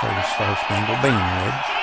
Play the Star Spangled Banner, Ed.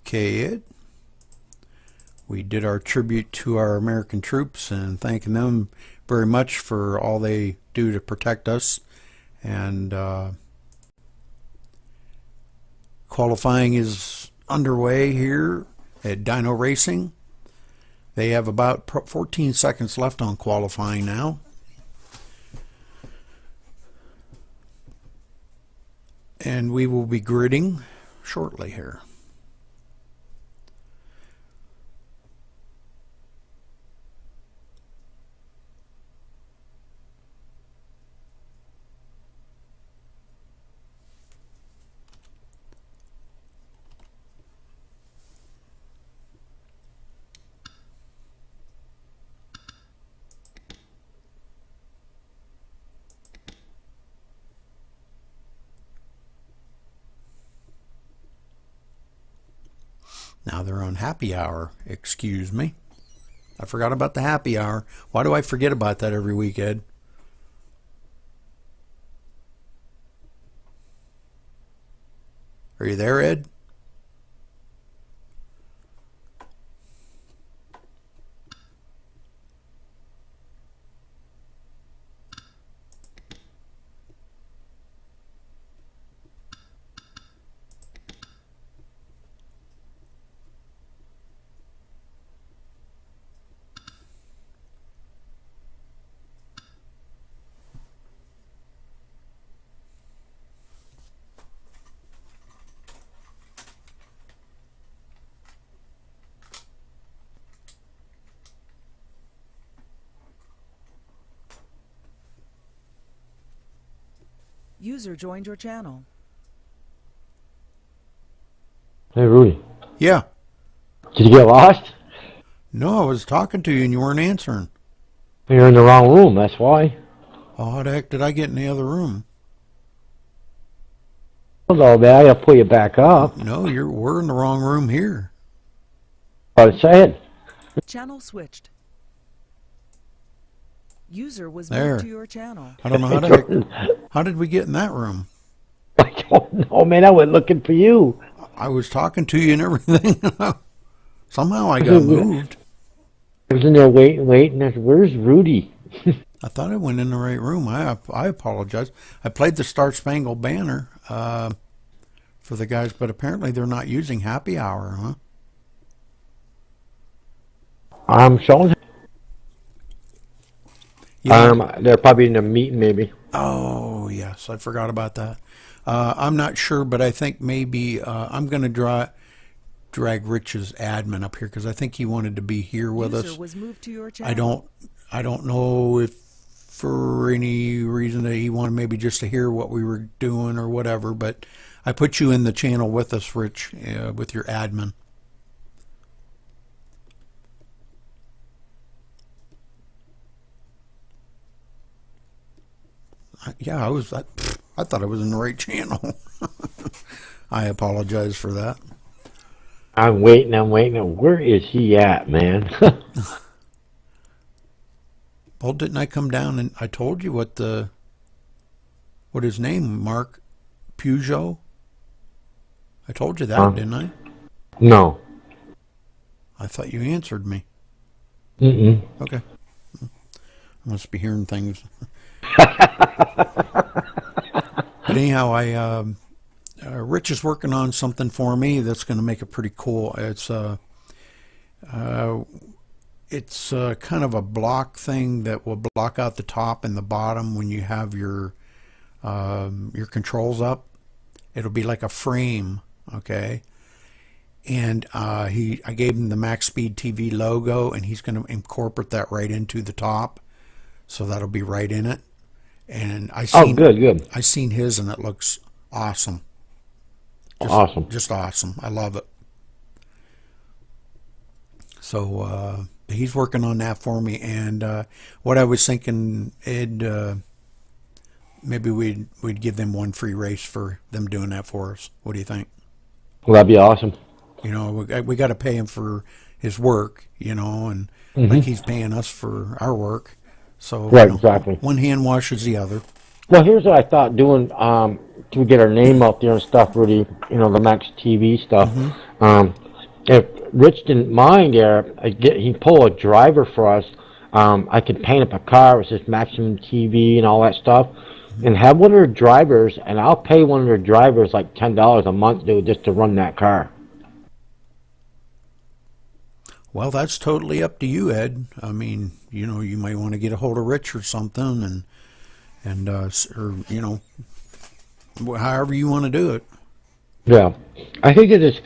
Okay, Ed. We did our tribute to our American troops and thanking them very much for all they do to protect us. And qualifying is underway here at Dyno Racing. They have about 14 seconds left on qualifying now. And we will be gridding shortly here. Now they're on happy hour, excuse me. I forgot about the happy hour. Why do I forget about that every week, Ed? Are you there, Ed? User joined your channel. Hey, Rudy. Yeah. Did you get lost? No, I was talking to you and you weren't answering. You're in the wrong room, that's why. Oh, how the heck did I get in the other room? Hello, man. I gotta pull you back up. No, we're in the wrong room here. What it said? Channel switched. User was There. moved to your channel. I don't know how did we get in that room? I don't know, man. I went looking for you. I was talking to you and everything. Somehow I got moved. I was in there waiting. I said, where's Rudy? I thought I went in the right room. I apologize. I played the Star Spangled Banner for the guys, but apparently they're not using happy hour, huh? I'm showing. Yeah. They're probably in a meeting, maybe. Oh, yes. I forgot about that. I'm not sure, but I think maybe I'm going to drag Rich's admin up here because I think he wanted to be here with User us. was moved to your channel. I don't know if for any reason that he wanted maybe just to hear what we were doing or whatever, but I put you in the channel with us, Rich, with your admin. Yeah, I thought I was in the right channel. I apologize for that. I'm waiting. Where is he at, man? Well, didn't I come down and I told you what his name, Mark Peugeot? I told you that, didn't I? No. I thought you answered me. Mm-mm. Okay. I must be hearing things. But anyhow, Rich is working on something for me that's going to make it pretty cool. It's kind of a block thing that will block out the top and the bottom when you have your controls up. It'll be like a frame, okay? And I gave him the Max Speed TV logo, and he's going to incorporate that right into the top, so that'll be right in it. And Good. I seen his, and it looks awesome. Just awesome. I love it. So he's working on that for me, and what I was thinking, Ed, maybe we'd give them one free race for them doing that for us. What do you think? Well, that'd be awesome. You know, we got to pay him for his work, you know, and like he's paying us for our work. So Right, you know, exactly. one hand washes the other. Well, here's what I thought doing to get our name out there and stuff, Rudy, you know, the Max TV stuff. If Rich didn't mind he'd pull a driver for us. I could paint up a car with this Maximum TV and all that stuff and have one of their drivers, and I'll pay one of their drivers like $10 a month, dude, just to run that car. Well, that's totally up to you, Ed. I mean, you know, you might want to get a hold of Rich or something, and or you know, however you want to do it. Yeah, I think it is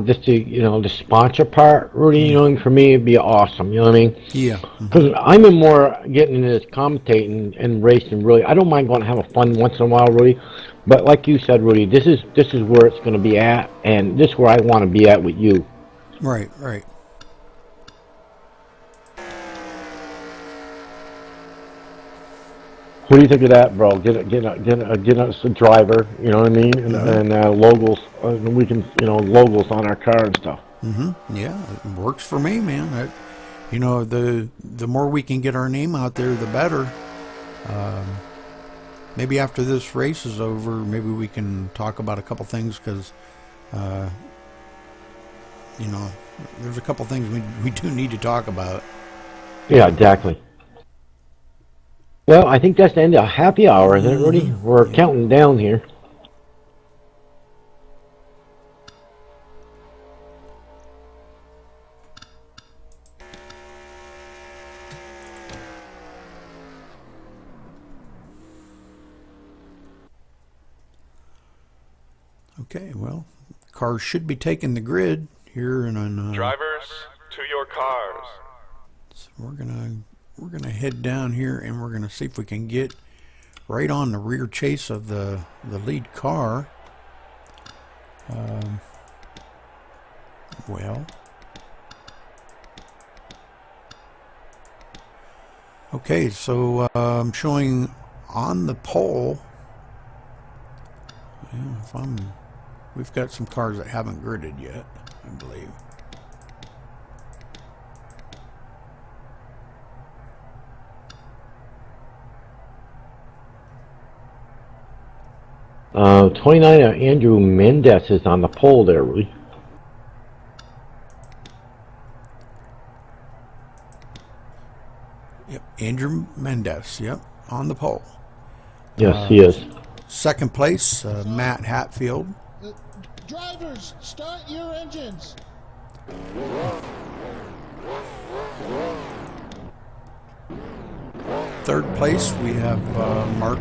just the sponsor part, Rudy. You know, for me it'd be awesome. You know what I mean? Yeah. Because I'm in more getting into this commentating and racing. Really, I don't mind going to have a fun once in a while, Rudy. But like you said, Rudy, this is where it's going to be at, and this is where I want to be at with you. Right. What do you think of that, bro? Get us a driver, you know what I mean, and logos. We can, logos on our car and stuff. Yeah, it works for me, man. You know, the more we can get our name out there, the better. Maybe after this race is over, maybe we can talk about a couple things because, you know, there's a couple things we do need to talk about. Yeah, exactly. Well, I think that's the end of happy hour, isn't it, Rudy? We're counting down here. Okay, well, cars should be taking the grid here in Drivers, to your cars. So we're gonna head down here and we're gonna see if we can get right on the rear chase of the lead car. Well, okay, so I'm showing on the pole. Yeah, we've got some cars that haven't gridded yet, I believe. Uh, 29 Andrew Mendez is on the pole there, Rudy. Yep, Andrew Mendez, yep, on the pole. Yes, he is. Second place, Matt Hatfield. Drivers, start your engines. Third place, we have Mark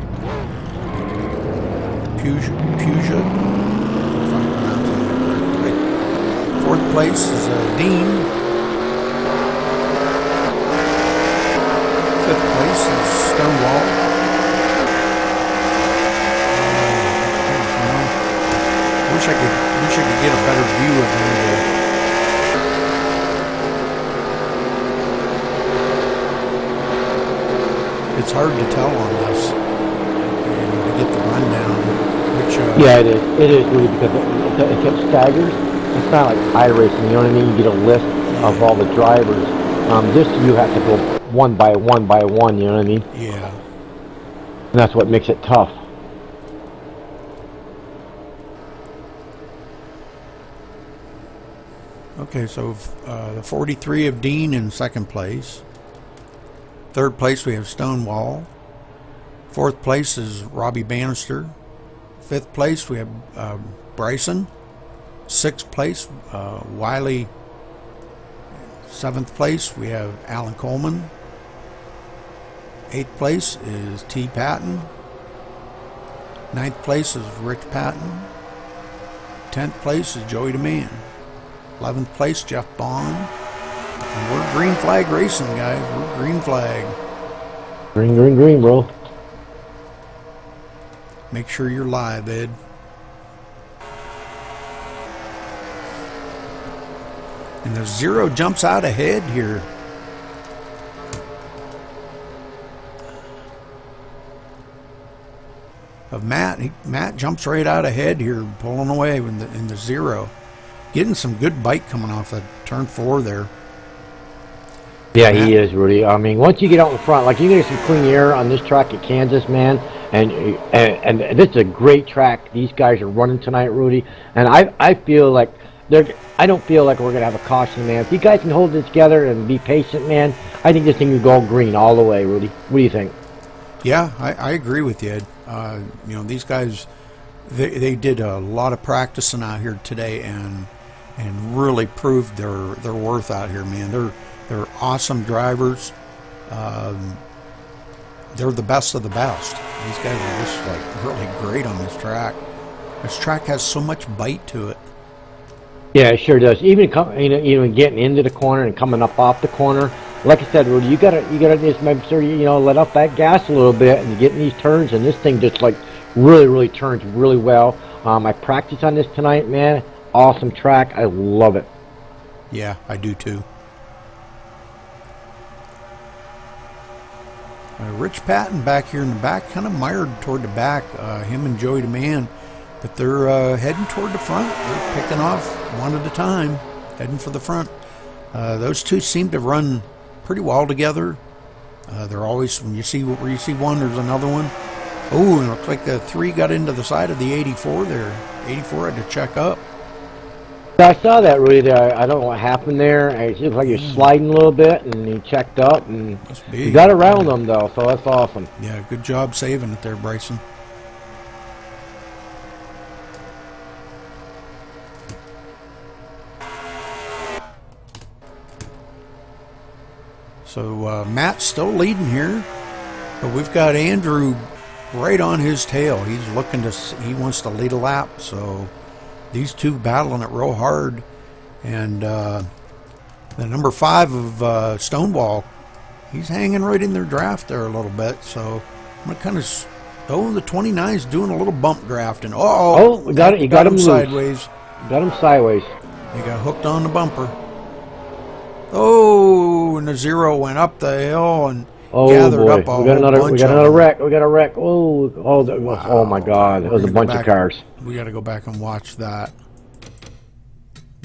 Puget. If I'm pronouncing that correctly. Fourth place is Dean. Fifth place is Stonewall. Wish I could get a better view of them. It's hard to tell on this, to get the rundown. Which Yeah, it is. It is really because it staggers. It's not like iRacing, you know what I mean? You get a list of all the drivers. This you have to go one by one, you know what I mean? Yeah. And that's what makes it tough. Okay, so the 43 of Dean in second place. Third place we have Stonewall. Fourth place is Robbie Bannister. Fifth place we have Bryson. Sixth place Wiley. Seventh place we have Alan Coleman. Eighth place is T. Patton. Ninth place is Rich Patton. 10th place is Joey DeMann. 11th place, Jeff Bond. And we're green flag racing, guys. We're green flag. Green, bro. Make sure you're live, Ed. And the zero jumps out ahead here. Of Matt. Matt jumps right out ahead here, pulling away in the zero. Getting some good bite coming off of turn 4 there. Yeah, he is, Rudy. I mean, once you get out in front, like you get some clean air on this track at Kansas, man, and this is a great track. These guys are running tonight, Rudy, and I feel like I don't feel like we're gonna have a caution, man. If you guys can hold it together and be patient, man, I think this thing will go green all the way, Rudy. What do you think? Yeah, I agree with you, Ed. These guys, they did a lot of practicing out here today and really proved their worth out here, man. They're awesome drivers. They're the best of the best. These guys are just like really great on this track. This track has so much bite to it. Yeah, it sure does. Even getting into the corner and coming up off the corner. Like I said, Rudy, you gotta just make sure you let up that gas a little bit and get in these turns. And this thing just like really turns really well. I practiced on this tonight, man. Awesome track. I love it. Yeah, I do too. Rich Patton back here in the back, kind of mired toward the back, him and Joey DeMann, but they're heading toward the front. They're picking off one at a time, heading for the front. Those two seem to run pretty well together. They're always, where you see one, there's another one. Oh, and it looks like the 3 got into the side of the 84 there. 84 had to check up. I saw that, Rudy. There, I don't know what happened there. It looked like he was sliding a little bit, and he checked up, and he got around them though. So that's awesome. Yeah, good job saving it there, Bryson. So Matt's still leading here, but we've got Andrew right on his tail. He wants to lead a lap, so these two battling it real hard. And the number 5 of Stonewall, he's hanging right in their draft there a little bit. So I'm going to kind of... Oh, the 29's doing a little bump drafting. We got it. You got him sideways. Got him sideways. They got hooked on the bumper. Oh, and the 0 went up the hill and gathered boy. up a whole bunch We got another wreck. We got a wreck. Oh my God! It was a bunch of cars. We got to go back and watch that.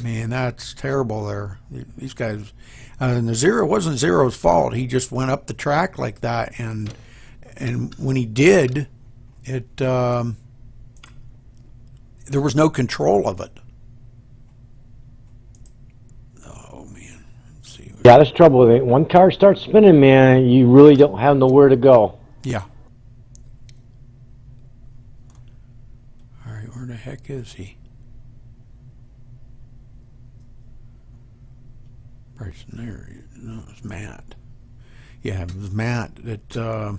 Man, that's terrible there. These guys, and the 0 wasn't 0's fault. He just went up the track like that, and when he did, there was no control of it. Oh man, let's see. Yeah, that's trouble with it. One car starts spinning, man, you really don't have nowhere to go. Yeah. All right, where the heck is he? Bryson there. No, it was Matt. Yeah, it was Matt that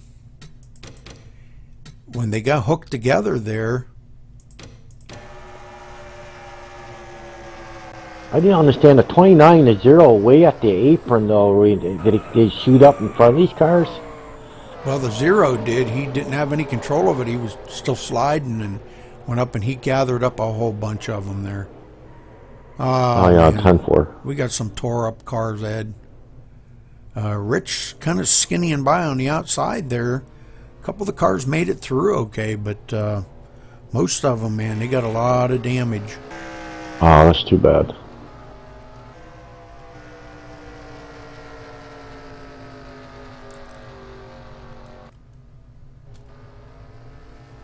when they got hooked together there, I didn't understand the 29 to 0 way at the apron though. Did they shoot up in front of these cars? Well, the 0 did. He didn't have any control of it. He was still sliding and went up, and he gathered up a whole bunch of them there. Oh yeah, Man. 10-4. We got some tore up cars, Ed. Rich kind of skinnying by on the outside there. A couple of the cars made it through okay, but most of them, man, they got a lot of damage. Oh, that's too bad.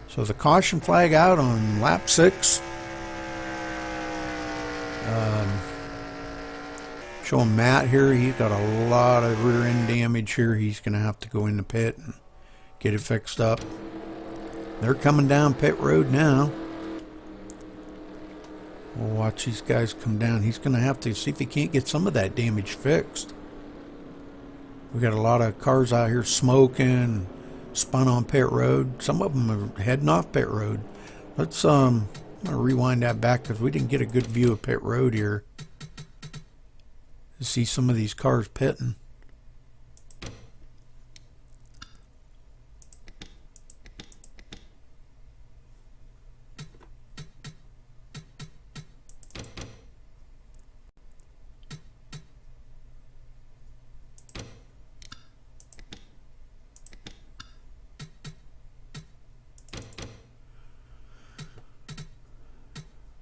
So the caution flag out on lap 6. Showing Matt here, he's got a lot of rear end damage here. He's going to have to go in the pit and get it fixed up. They're coming down pit road now. We'll watch these guys come down. He's going to have to see if he can't get some of that damage fixed. We got a lot of cars out here smoking, spun on pit road. Some of them are heading off pit road. Let's I'm going to rewind that back because we didn't get a good view of pit road here. To see some of these cars pitting.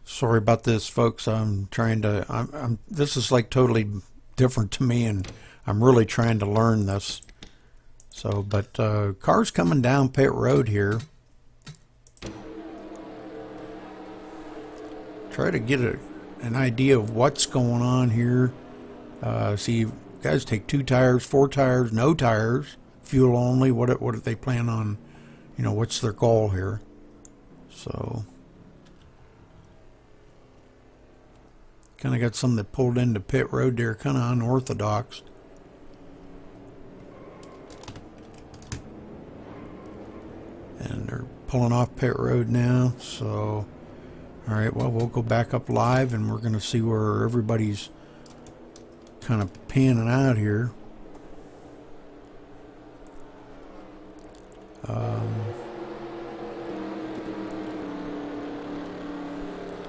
Sorry about this, folks. I'm trying to. This is like totally different to me, and I'm really trying to learn this. So, but cars coming down pit road here. Try to get an idea of what's going on here. See, guys take 2 tires, 4 tires, no tires, fuel only. What if they plan on? You know, what's their goal here? So. Kind of got some that pulled into pit road there, kind of unorthodox. And they're pulling off pit road now. So, all right, well, we'll go back up live and we're going to see where everybody's kind of panning out here.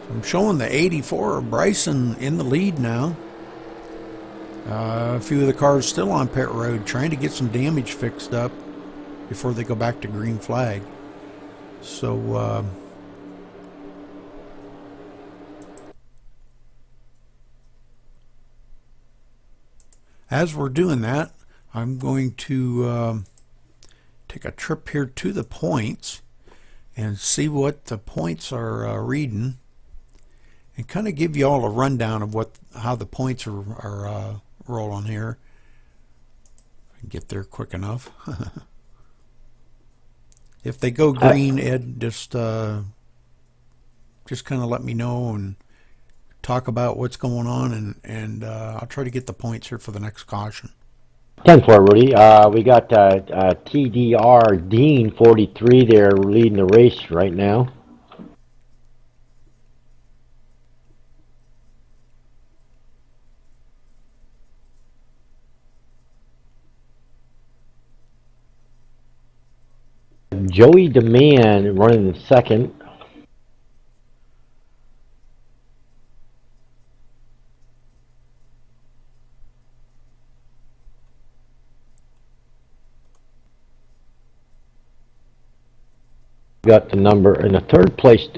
I'm showing the 84 Bryson in the lead now. A few of the cars still on pit road trying to get some damage fixed up before they go back to green flag. So as we're doing that, I'm going to take a trip here to the points and see what the points are reading. And kind of give you all a rundown of how the points are rolling here. If I can get there quick enough. If they go green, Ed, just kind of let me know and talk about what's going on, and I'll try to get the points here for the next caution. 10-4, Rudy. We got TDR Dean 43 there leading the race right now. Joey Demand running in second. Got the number in the third place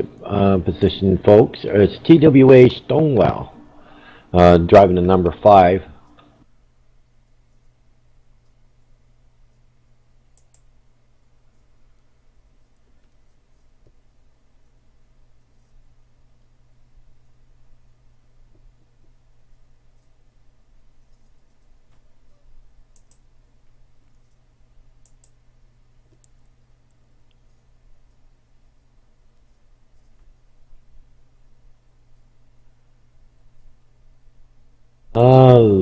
position, folks. It's TWA Stonewall driving the number 5.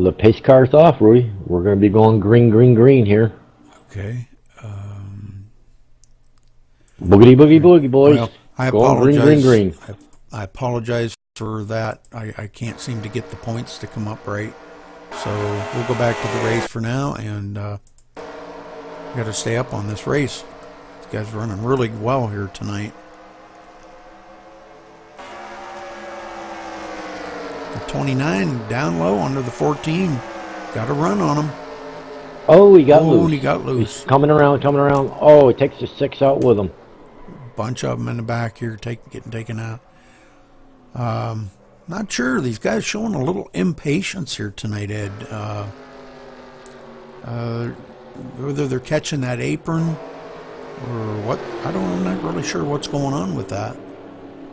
The pace car's off, Rudy. We're going to be going green, green, green here. Okay. Boogity, boogie, boogie, boys. Well, I going apologize. green, green, green. I apologize for that. I can't seem to get the points to come up right. So we'll go back to the race for now, and got to stay up on this race. This guy's running really well here tonight. The 29 down low under the 14. Got a run on him. Oh, he got loose. Oh, he got loose. He's coming around. Oh, he takes the 6 out with him. Bunch of them in the back here getting taken out. Not sure. These guys showing a little impatience here tonight, Ed. Whether they're catching that apron or what, I'm not really sure what's going on with that.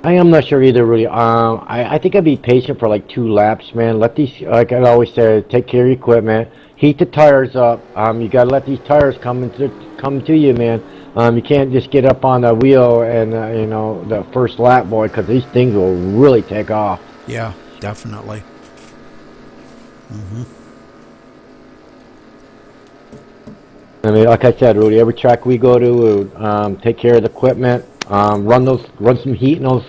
I am not sure either, really. I think I'd be patient for like 2 laps, man. Let these, like I always say, take care of your equipment. Heat the tires up. You gotta let these tires come to you, man. You can't just get up on the wheel and you know, the first lap, boy, because these things will really take off. Yeah, definitely. I mean, like I said, Rudy, every track we go to, take care of the equipment. Run some heat in those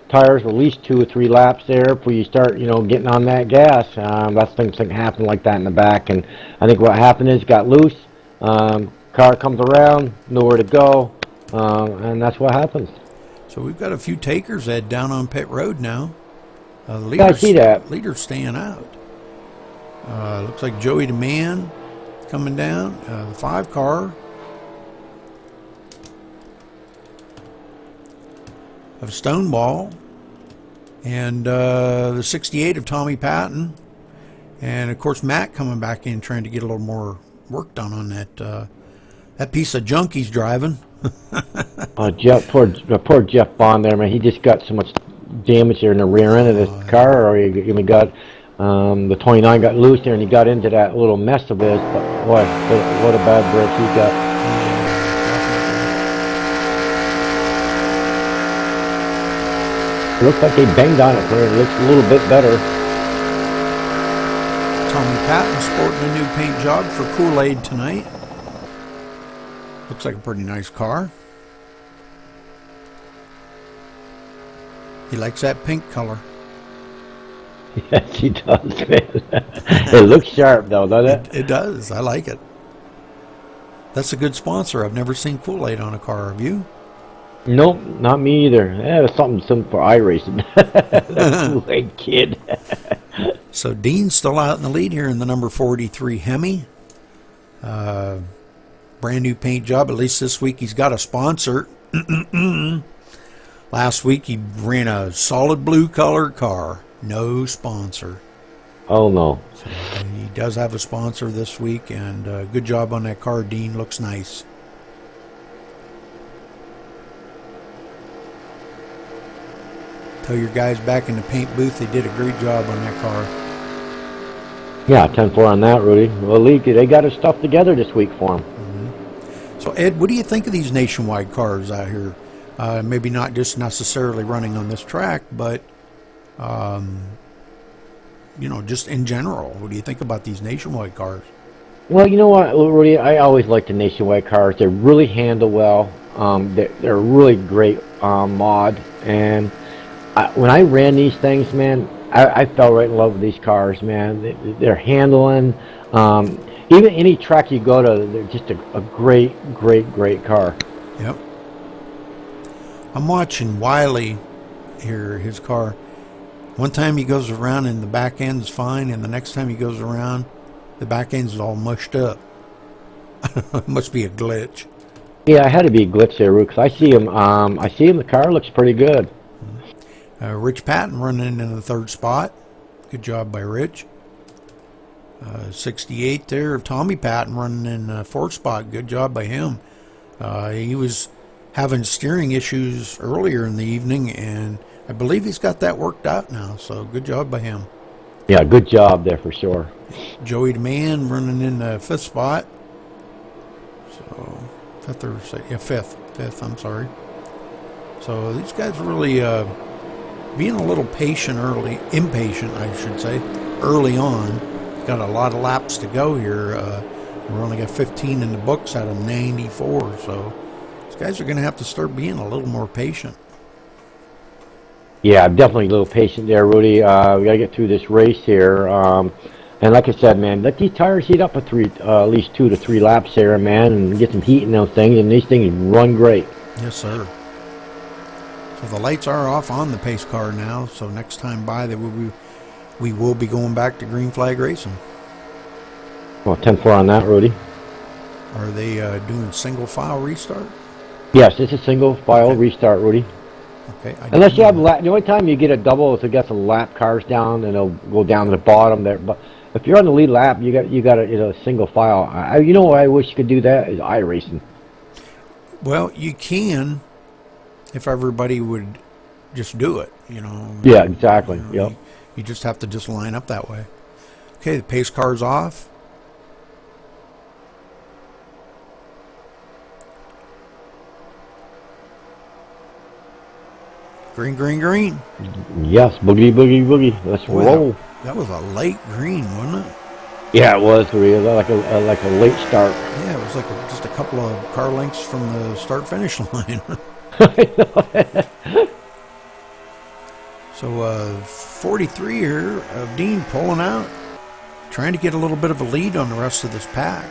tires, at least 2 or 3 laps there before you start, you know, getting on that gas. That's things that happen like that in the back, and I think what happened is got loose. Car comes around, nowhere to go, and that's what happens. So we've got a few takers, Ed, down on pit road now. Yeah, I see that. Leader's staying out. Looks like Joey DeMann coming down. The 5 car of Stoneball, and the 68 of Tommy Patton, and of course Matt coming back in trying to get a little more work done on that piece of junk he's driving. Poor Jeff Bond there, man. He just got so much damage here in the rear end of this car, or he got the 29 got loose there, and he got into that little mess of his. But what a bad break he got. It looks like they banged on it, but it looks a little bit better. Tommy Patton sporting a new paint job for Kool-Aid tonight. Looks like a pretty nice car. He likes that pink color. Yes, he does, man. It looks sharp, though, doesn't it? It does. I like it. That's a good sponsor. I've never seen Kool-Aid on a car. Have you? Nope, not me either. Yeah, it's something for iRacing. That Kool-Aid kid. So Dean's still out in the lead here in the number 43 Hemi. Brand new paint job. At least this week he's got a sponsor. Last week he ran a solid blue color car. No sponsor. Oh, no. So he does have a sponsor this week, and good job on that car, Dean. Looks nice. Tell your guys back in the paint booth they did a great job on that car. Yeah, 10-4 on that, Rudy. Well, they got his stuff together this week for him. So, Ed, what do you think of these nationwide cars out here? Maybe not just necessarily running on this track, but, you know, just in general. What do you think about these nationwide cars? Well, you know what, Rudy? I always like the nationwide cars. They really handle well. They're a really great mod. And when I ran these things, man, I fell right in love with these cars, man. They're handling. Even any track you go to, they're just a great car. Yep. I'm watching Wiley here, his car. One time he goes around and the back end's fine, and the next time he goes around, the back end's all mushed up. It must be a glitch. Yeah, it had to be a glitch there, Rook, 'cause I see him. The car looks pretty good. Rich Patton running in the 3rd spot. Good job by Rich. 68 there of Tommy Patton running in 4th spot. Good job by him. He was having steering issues earlier in the evening, and I believe he's got that worked out now. So good job by him. Yeah, good job there for sure. Joey DeMann running in the 5th spot. So 5th or 6th? Yeah, 5th. I'm sorry. So these guys really being a little impatient, I should say, early on. Got a lot of laps to go here. We're only got 15 in the books out of 94, so these guys are going to have to start being a little more patient. Yeah, I'm definitely a little patient there, Rudy. We gotta get through this race here. And like I said, man, let these tires heat up for at least 2 to 3 laps there, man, and get some heat in those things, and these things run great. Yes, sir. So the lights are off on the pace car now. So next time by, we will be going back to green flag racing. Well, 10-4 on that, Rudy. Are they doing single file restart? Yes, it's a single file restart, Rudy. Okay. Unless you have the only time you get a double is to get some lap cars down, and they'll go down to the bottom there. But if you're on the lead lap, you got a single file. I wish you could do that is iRacing. Well, you can if everybody would just do it. Yeah, exactly. Yep. You just have to just line up that way. Okay, the pace car's off. Green, green, green. Yes, boogie, boogie, boogie. Let's roll. That was a late green, wasn't it? Yeah, it was. It was like a late start. Yeah, it was like just a couple of car lengths from the start-finish line. So 43 here of Dean pulling out, trying to get a little bit of a lead on the rest of this pack.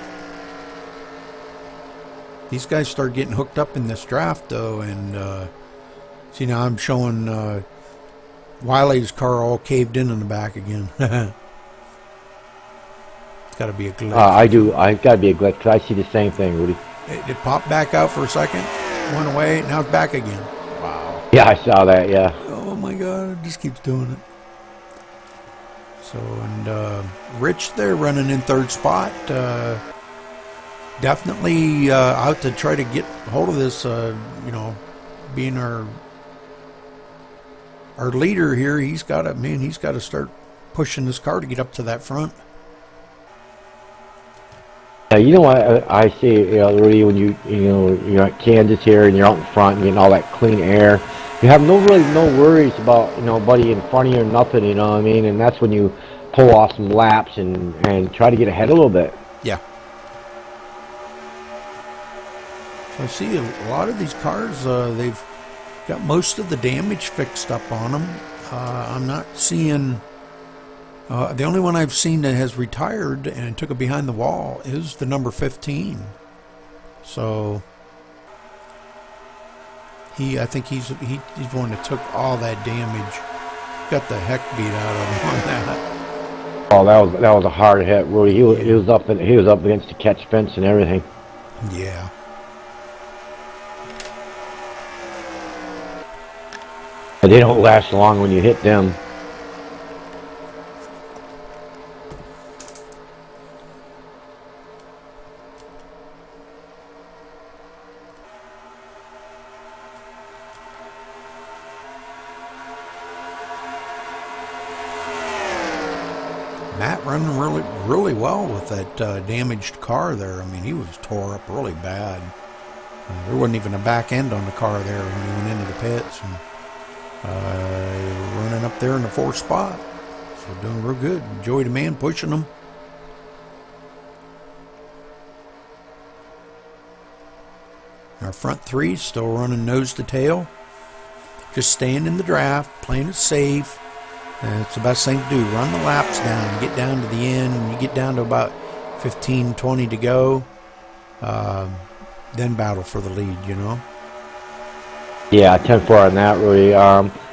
These guys start getting hooked up in this draft, though, and see, now I'm showing Wiley's car all caved in the back again. It's got to be a glitch. I've got to be a glitch, because I see the same thing, Rudy. It popped back out for a second, went away, now it's back again. Wow. Yeah, I saw that, yeah. Oh my God, it just keeps doing it. So, and Rich there running in third spot. Definitely out to try to get hold of this, being our leader here. He's got to start pushing this car to get up to that front. Yeah, you know what I see, Rudy, when you're at Kansas here and you're out in front and getting all that clean air, you have no worries about buddy in front of you or nothing, you know what I mean? And that's when you pull off some laps and try to get ahead a little bit. Yeah. So I see a lot of these cars, they've got most of the damage fixed up on them. I'm not seeing... the only one I've seen that has retired and took it behind the wall is the number 15. So I think he's one that took all that damage. Got the heck beat out of him on that. Oh, that was a hard hit, Rudy. He was up against the catch fence and everything. Yeah. But they don't last long when you hit them. Matt running really well with that damaged car there. I mean, he was tore up really bad. There wasn't even a back end on the car there when he went into the pits. And running up there in the fourth spot. So doing real good. Joey the Man pushing them. Our front three still running nose to tail. Just staying in the draft, playing it safe. It's the best thing to do. Run the laps down, get down to the end. When you get down to about 15, 20 to go, then battle for the lead, Yeah, 10-4 on that, Rudy.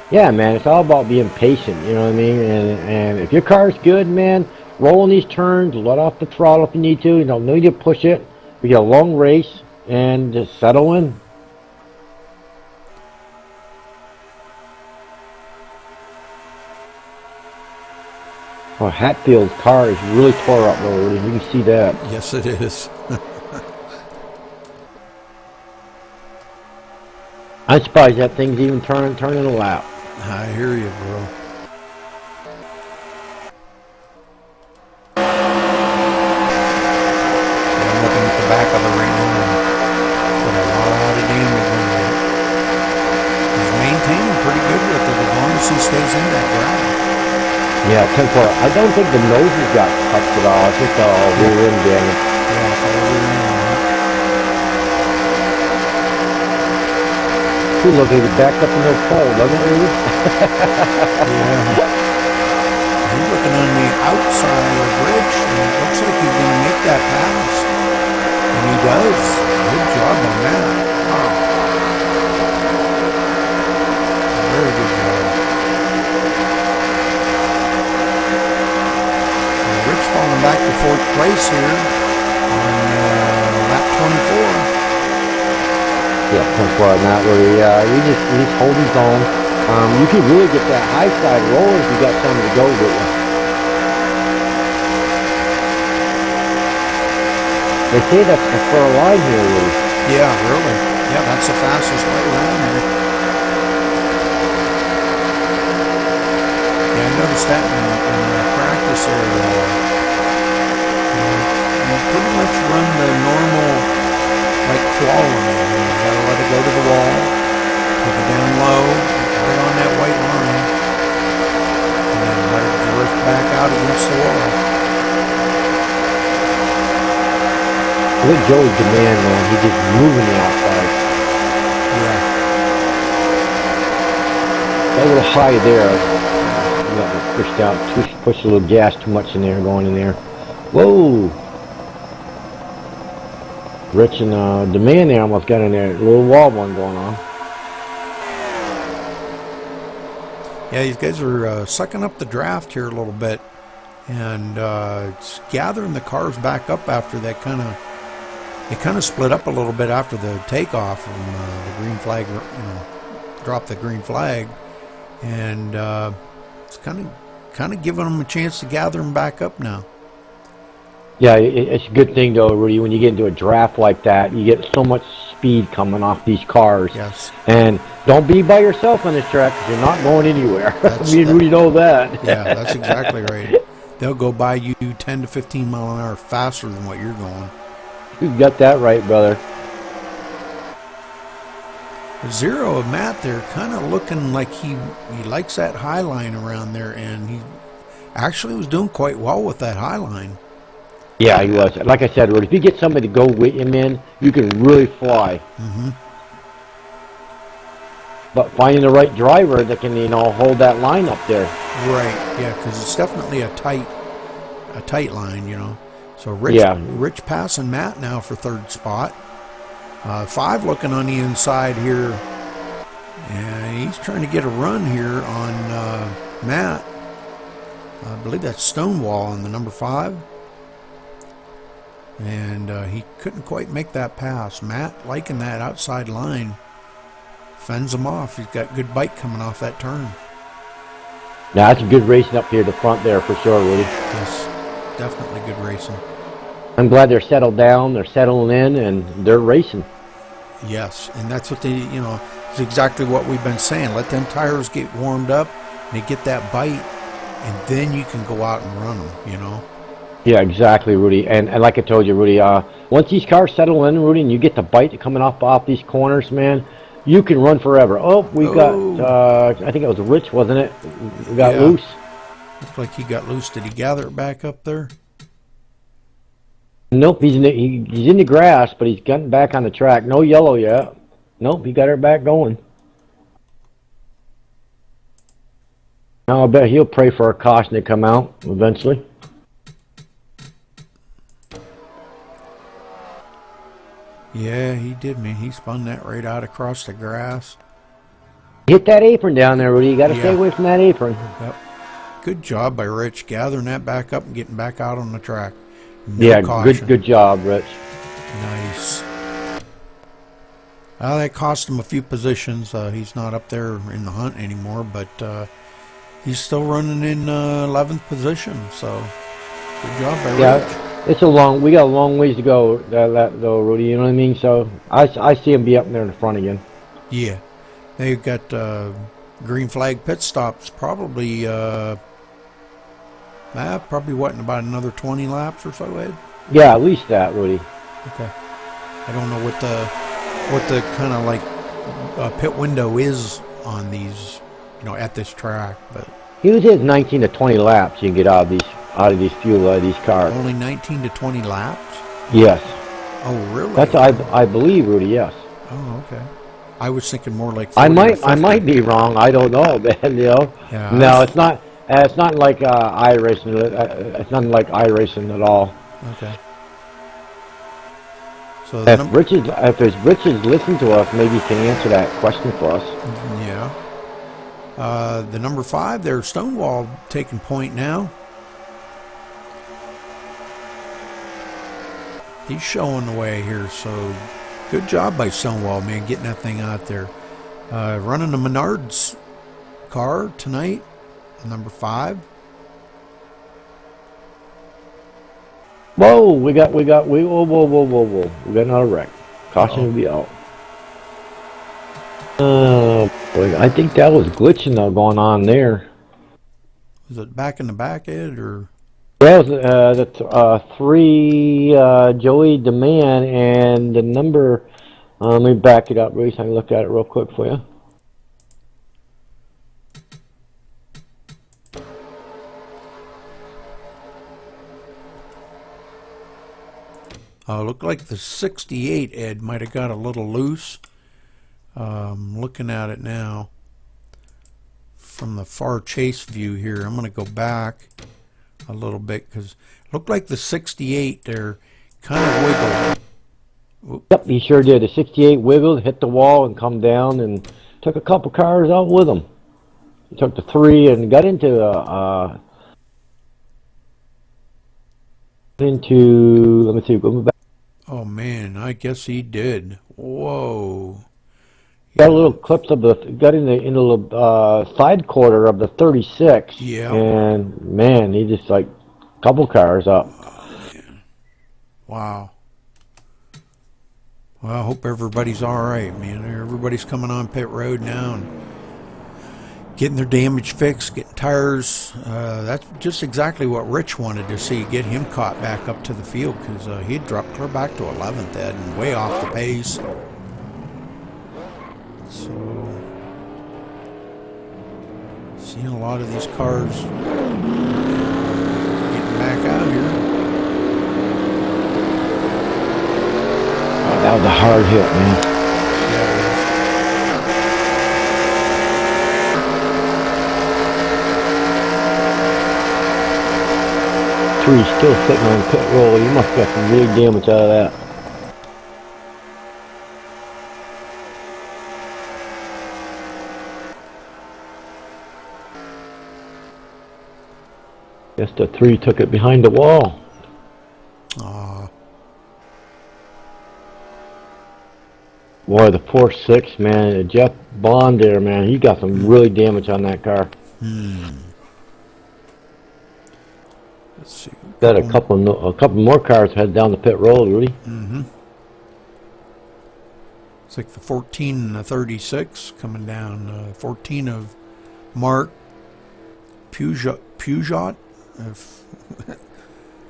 Yeah, man, it's all about being patient, you know what I mean? And if your car's good, man, roll in these turns, let off the throttle if you need to. You don't need to push it. We get a long race, and just settle in. Oh, Hatfield's car is really tore up, though, Rudy. You can see that. Yes, it is. I'm surprised that thing's even turning a lap. I hear you, bro. I'm looking at the back of it right now. Got a lot of damage on it. He's maintaining pretty good with it as long as he stays in that ground. Yeah, 10-4. I don't think the noses got touched at all. I think the rear end damage. Yeah, it's all rear end on it. He look like he backed up in the pole, doesn't he? Yeah. He's looking on the outside of Rich, and it looks like he's going to make that pass. And he does. Good job on that. Wow. Very good job. Rich falling back to fourth place here on lap 24. Yeah, that's why not really. He's holding his own. You can really get that high side roll if you got something to go with you. They say that's the fur line here, really. Yeah, really. Yeah, that's the fastest way around here. Yeah, I noticed that in practice there. You pretty much run the normal, like quality. You gotta let it go to the wall, take it down low, right on that white line, and then let it drift back out against the wall. Look at Joey's demand, man. He's just moving the outside. Yeah. Got a little high there. You got it pushed out. Pushed a little gas too much in there, going in there. Whoa! Rich and demand there almost got in there. A little wall one going on. Yeah, these guys are sucking up the draft here a little bit, and it's gathering the cars back up after that It kind of split up a little bit after the takeoff from the green flag, dropped the green flag, and it's kind of giving them a chance to gather them back up now. Yeah, it's a good thing though, Rudy. When you get into a draft like that, you get so much speed coming off these cars. Yes. And don't be by yourself on this track because you're not going anywhere. Me and Rudy know that. Yeah, that's exactly right. They'll go by you 10 to 15 mile an hour faster than what you're going. You got that right, brother. Zero of Matt there kind of looking like he likes that high line around there, and he actually was doing quite well with that high line. Yeah, he was. Like I said, Rudy, if you get somebody to go with him in, you can really fly. Mm-hmm. But finding the right driver that can, hold that line up there. Right, yeah, because it's definitely a tight line, So Rich passing Matt now for third spot. 5 looking on the inside here. And he's trying to get a run here on Matt. I believe that's Stonewall on the number 5. And he couldn't quite make that pass. Matt liking that outside line. Fends him off. He's got good bite coming off that turn. Now, that's a good racing up here at the front there for sure, Rudy. Yes, definitely good racing. I'm glad they're settled down, they're settling in, and they're racing. Yes, and that's what it's exactly what we've been saying. Let them tires get warmed up, and they get that bite, and then you can go out and run them, Yeah, exactly, Rudy. And like I told you, Rudy, once these cars settle in, Rudy, and you get the bite coming off these corners, man, you can run forever. Oh, we got, I think it was Rich, wasn't it? We got loose. Looks like he got loose. Did he gather it back up there? Nope, he's in the grass, but he's gotten back on the track. No yellow yet. Nope, he got her back going. Now I bet he'll pray for a caution to come out eventually. Yeah, he did, man. He spun that right out across the grass. Hit that apron down there, Rudy. You got to stay away from that apron. Yep. Good job by Rich gathering that back up and getting back out on the track. No caution. good job, Rich. Nice. Well, that cost him a few positions. He's not up there in the hunt anymore, but he's still running in 11th position. So, good job by Rich. We got a long ways to go, though, Rudy. You know what I mean? So I see him be up there in the front again. Yeah, they've got green flag pit stops. Probably what, in about another 20 laps or so, Ed? Yeah, at least that, Rudy. Okay. I don't know what the kind of like pit window is on these, at this track, but he was at 19 to 20 laps. You can get out of these cars. Only 19 to 20 laps? Yes. Oh, really? That's I believe, Rudy. Yes. Oh, okay. I was thinking more like 40 I or might 50. be wrong. I don't know, man. You know. Yeah, No, it's not. It's not like iRacing. It's not like iRacing at all. Okay. So the If Richard listen to us, maybe he can answer that question for us. yeah. The number 5 there, Stonewall, taking point now. He's showing the way here, so good job by Stonewall, man, getting that thing out there. Running the Menards car tonight, number 5. Whoa, whoa, whoa. We got another wreck. Caution will be out. Boy, I think that was glitching going on there. Was it back in the back, Ed, or? Well, the 3 Joey Demand and the number. Let me back it up, Reese. I can look at it real quick for you. Looked like the 68, Ed, might have got a little loose. Looking at it now from the far chase view here. I'm going to go back a little bit because it looked like the 68 there kind of wiggled. Whoop. Yep, he sure did. The 68 wiggled, hit the wall, and come down, and took a couple cars out with him. He took the 3 and got into let me see, go back. Oh man, I guess he did. Whoa. Got a little clips of got in the side quarter of the 36. Yeah. And man, he just like couple cars up. Oh, man. Wow. Well, I hope everybody's all right, man. Everybody's coming on pit road now and getting their damage fixed, getting tires. That's just exactly what Rich wanted to see, get him caught back up to the field, because he'd dropped clear back to 11th, Ed, and way off the pace. So, seeing a lot of these cars getting back out here. Oh, that was a hard hit, man. Yeah, Tree's still sitting on the pit roll. You must have got some really damage out of that. Guess the 3 took it behind the wall. Boy, the 4.6, man, Jeff Bond there, man, he got some really damage on that car. let's see. Got a couple more cars head down the pit road, Rudy. It's like the 14 and the 36 coming down. 14 of Mark Peugeot.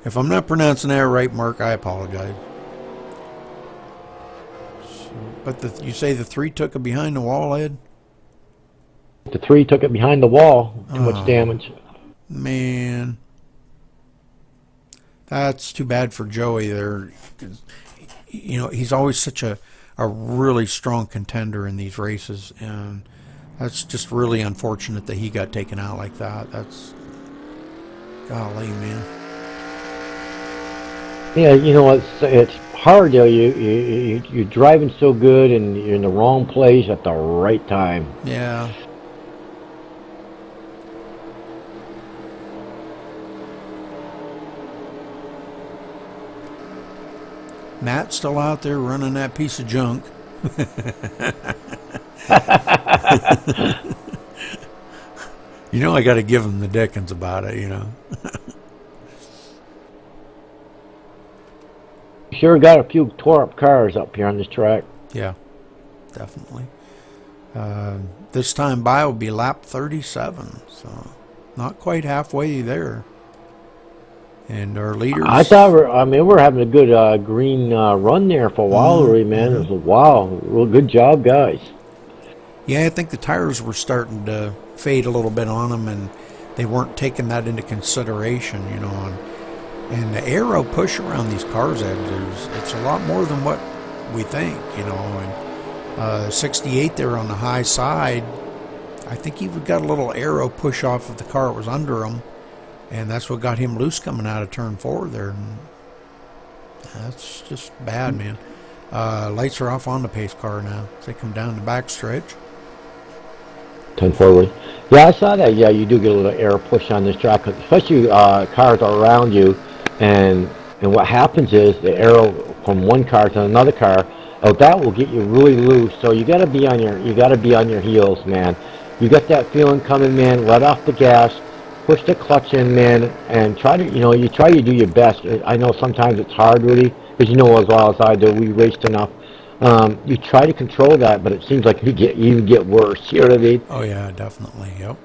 If I'm not pronouncing that right, Mark, I apologize. So, but you say the 3 took it behind the wall, Ed? The 3 took it behind the wall. Too much damage. Man. That's too bad for Joey there. You know, he's always such a really strong contender in these races, and that's just really unfortunate that he got taken out like that. That's golly, man. Yeah, you know, it's hard though. You're driving so good and you're in the wrong place at the right time. Yeah. Matt's still out there running that piece of junk. You know, I got to give him the Dickens about it, you know. Sure got a few tore up cars up here on this track. Yeah, definitely. This time by will be lap 37, so not quite halfway there. And our leaders... I thought we're having a good green run there for a while already, man. It was wow, real good job, guys. Yeah, I think the tires were starting to fade a little bit on them, and they weren't taking that into consideration, you know. And the aero push around these cars, it's a lot more than what we think, you know. And 68 there on the high side. I think he got a little arrow push off of the car that was under him, and that's what got him loose coming out of turn 4 there. And that's just bad, man. Lights are off on the pace car now. They come down the back stretch. 10 forward. Yeah, I saw that. Yeah, you do get a little air push on this track, especially cars are around you, and what happens is the arrow from one car to another car, that will get you really loose. So you got to be on your heels, man. You got that feeling coming, man. Let off the gas, push the clutch in, man, and try to you try to do your best. I know sometimes it's hard, really, because you know as well as I do. We raced enough. You try to control that, but it seems like you even get worse. You know what I mean? Oh yeah, definitely. Yep.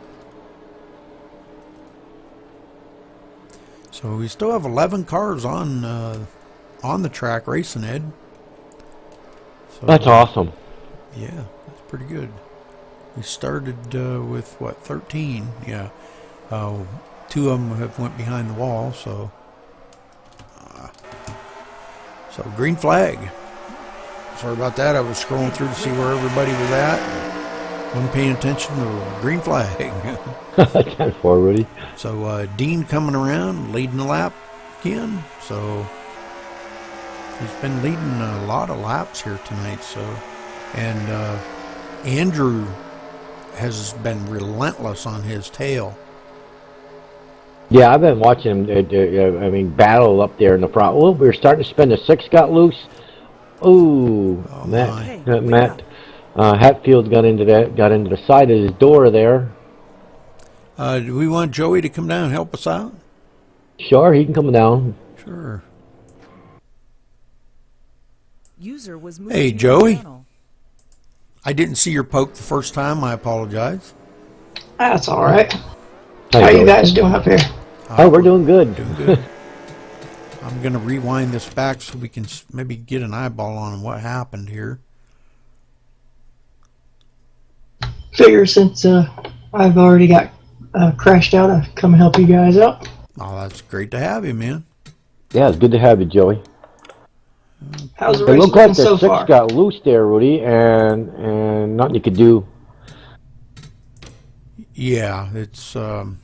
So we still have 11 cars on the track racing, Ed. So, That's awesome. Yeah, that's pretty good. We started with what, 13? Yeah. 2 of them have went behind the wall. So green flag. Sorry about that. I was scrolling through to see where everybody was at. Wasn't paying attention to green flag. 10 forward. So Dean coming around, leading the lap again. So he's been leading a lot of laps here tonight. So, and Andrew has been relentless on his tail. Yeah, I've been watching him. Battle up there in the front. Oh, we were starting to spin. The 6 got loose. Ooh, Oh, Matt Hatfield got into the side of his door there. Do we want Joey to come down and help us out? Sure, he can come down. Sure. User was moved Hey, to your Joey. channel. I didn't see your poke the first time. I apologize. That's all right. Hi, How you Joey. guys doing up here? Oh, we're doing good. Doing good. I'm going to rewind this back so we can maybe get an eyeball on what happened here. Figure since I've already got crashed out, I've come and help you guys out. Oh, that's great to have you, man. Yeah, it's good to have you, Joey. How's the It race looked like going the so 6 far? got loose there, Rudy, and nothing you could do. Yeah, it's that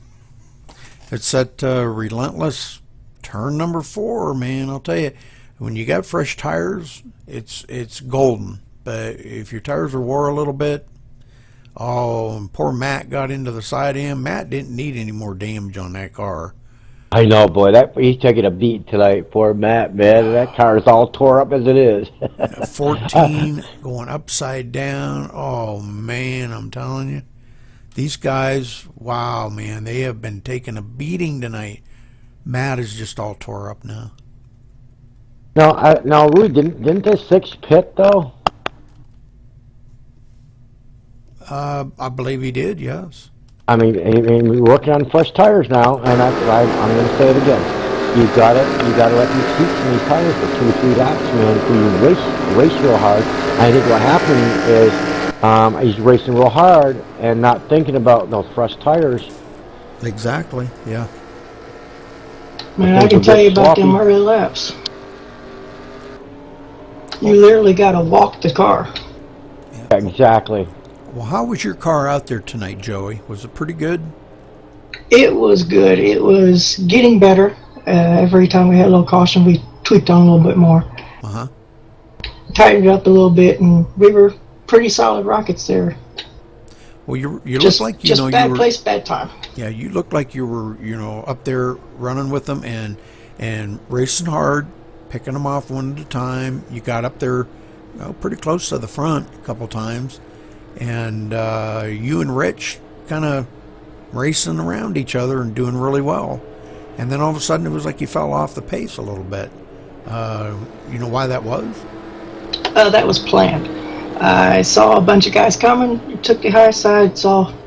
relentless turn number 4, man. I'll tell you, when you got fresh tires, it's golden. But if your tires are wore a little bit, oh, and poor Matt got into the side end. Matt didn't need any more damage on that car. I know, boy. He's taking a beat tonight. Poor Matt, man. That car is all tore up as it is. 14 going upside down. Oh man, I'm telling you, these guys, wow, man, they have been taking a beating tonight. Matt is just all tore up now. Now, Rudy, didn't the 6 pit though? I believe he did, yes. I mean, we're working on fresh tires now, and I'm going to say it again. You gotta let these seats and these tires for 2 or 3 laps, man. Before you race real hard. I think what happened is he's racing real hard and not thinking about those fresh tires. Exactly, yeah. Man, I things can will tell get you about them sloppy. early laps. You literally got to walk the car. Exactly. Well, how was your car out there tonight, Joey? Was it pretty good? It was good. It was getting better. Every time we had a little caution, we tweaked on a little bit more. Uh-huh. Tightened it up a little bit, and we were pretty solid rockets there. Well, you Just, look like you just know bad you were. place, bad time. Yeah, you looked like you were, up there running with them and racing hard, picking them off one at a time. You got up there, pretty close to the front a couple times, and you and Rich kind of racing around each other and doing really well. And then all of a sudden, it was like you fell off the pace a little bit. You know why that was? That was planned. I saw a bunch of guys coming, took the high side,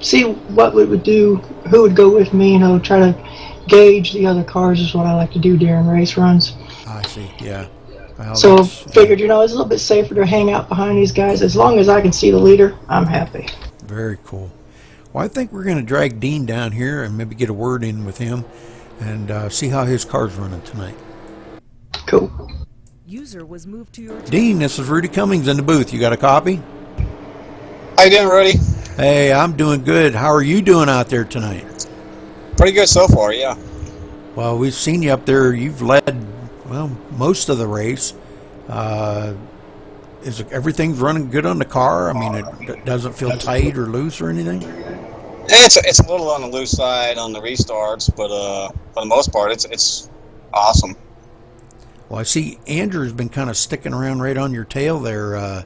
see what we would do, who would go with me, try to gauge the other cars is what I like to do during race runs. I see, yeah. Well, So that's- figured, it's a little bit safer to hang out behind these guys. As long as I can see the leader, I'm happy. Very cool. Well, I think we're going to drag Dean down here and maybe get a word in with him and see how his car's running tonight. Cool. User was moved to your channel. Dean, this is Rudy Cummings in the booth. You got a copy? How you doing, Rudy? Hey, I'm doing good. How are you doing out there tonight? Pretty good so far, yeah. Well, we've seen you up there. You've led, well, most of the race. Is everything running good on the car? I mean, it doesn't feel tight or loose or anything? It's a little on the loose side on the restarts, but for the most part, it's awesome. Well, I see Andrew's been kind of sticking around right on your tail there.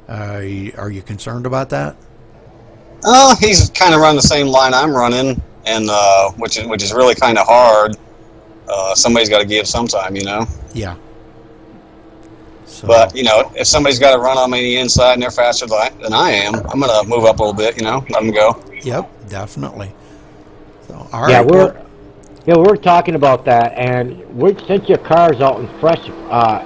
Are you concerned about that? Oh, he's kind of running the same line I'm running, and which is really kind of hard. Somebody's got to give sometime, you know. Yeah. So, But you know, if somebody's got to run on me the inside and they're faster than I am, I'm gonna move up a little bit, you know, let them go. Yep, definitely. So, all Yeah, right. we're talking about that, and since your car's out in fresh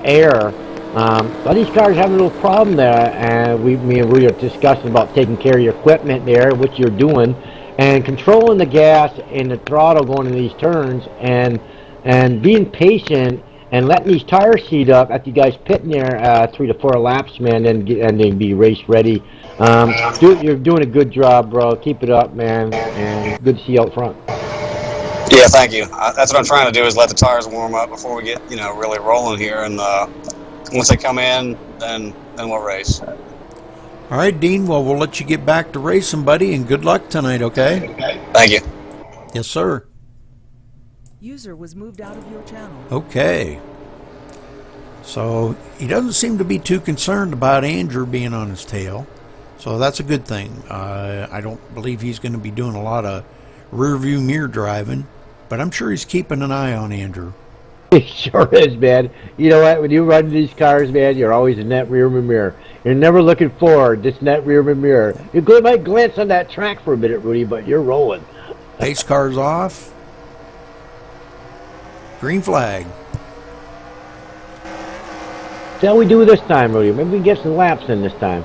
air, a lot of these cars have a little problem there, and me and Rudy are discussing about taking care of your equipment there, which you're doing, and controlling the gas and the throttle going in these turns, and being patient and letting these tires heat up after you guys pitting there 3 to 4 laps, man, and then be race ready. You're doing a good job, bro. Keep it up, man, and good to see you out front. Yeah, thank you. That's what I'm trying to do is let the tires warm up before we get, you know, really rolling here, and once they come in, then we'll race. All right, Dean. Well, we'll let you get back to racing, buddy, and good luck tonight, okay? Thank you. Yes, sir. User was moved out of your channel. Okay. So he doesn't seem to be too concerned about Andrew being on his tail. So that's a good thing. I don't believe he's going to be doing a lot of rear view mirror driving, but I'm sure he's keeping an eye on Andrew. It sure is, man. You know what? When you run these cars, man, you're always in that rear mirror. You're never looking forward, just in that rear mirror. You might glance on that track for a minute, Rudy, but you're rolling. Pace car's off. Green flag. See how we do this time, Rudy. Maybe we can get some laps in this time.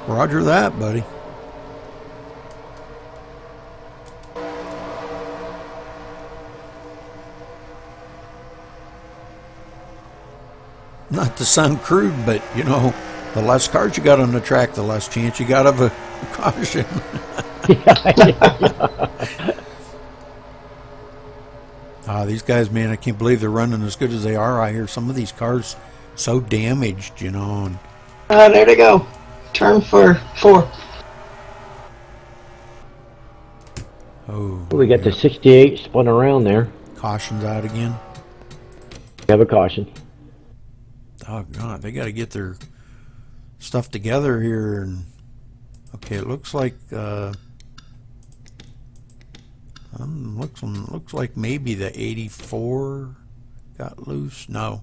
Roger that, buddy. Not to sound crude, but, you know, the less cars you got on the track, the less chance you got of a caution. These guys, man, I can't believe they're running as good as they are. I hear some of these cars so damaged, you know. And There they go. Turn for 4. oh, We got the 68 spun around there. caution's out again. We have a caution. Oh God, they got to get their stuff together here. And okay, it looks like looks like maybe the 84 got loose. No.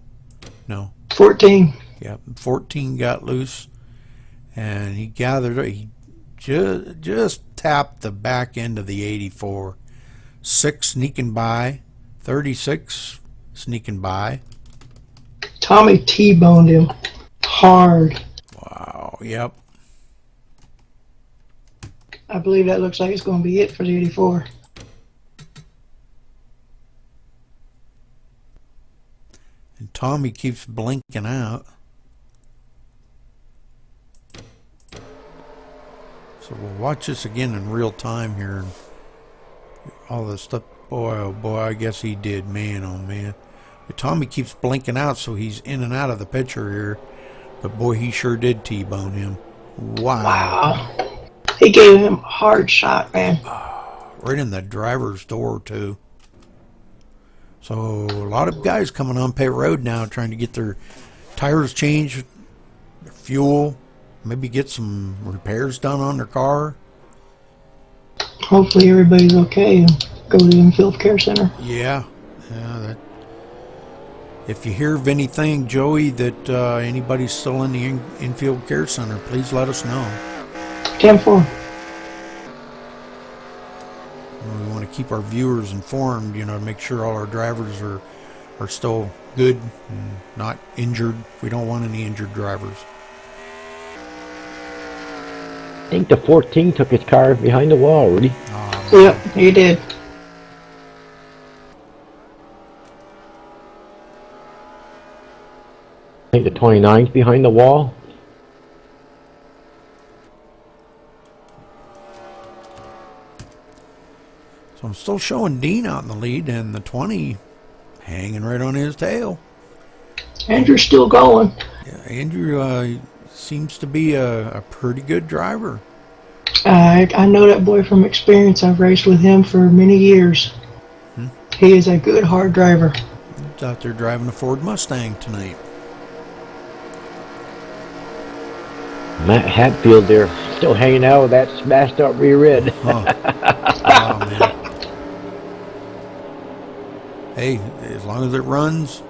14. Yeah, 14 got loose, and he gathered. He just tapped the back end of the 84. 6 sneaking by, 36 sneaking by. Tommy T-boned him hard. Wow. Yep. I believe that looks like it's going to be it for the 84. And Tommy keeps blinking out. So we'll watch this again in real time here. And all this stuff. Boy, oh boy, I guess he did. Man, oh man. But Tommy keeps blinking out, so he's in and out of the picture here. But boy, he sure did T-bone him. Wow. He gave him a hard shot, man. Right in the driver's door, too. So a lot of guys coming on pit road now trying to get their tires changed, their fuel, maybe get some repairs done on their car. Hopefully everybody's okay and go to the infield care center. Yeah. If you hear of anything, Joey, that anybody's still in the infield care center, please let us know. 10-4. We want to keep our viewers informed, you know, to make sure all our drivers are still good and not injured. We don't want any injured drivers. I think the 14 took his car behind the wall, Rudy. Yep, he did. I think the 29's behind the wall. So I'm still showing Dean out in the lead, and the 20 hanging right on his tail. Andrew's still going. Yeah, Andrew seems to be a pretty good driver. I know that boy from experience. I've raced with him for many years. He is a good, hard driver. He's out there driving a Ford Mustang tonight. Matt Hatfield there, still hanging out with that smashed up rear end. Oh, man. Hey, as long as it runs,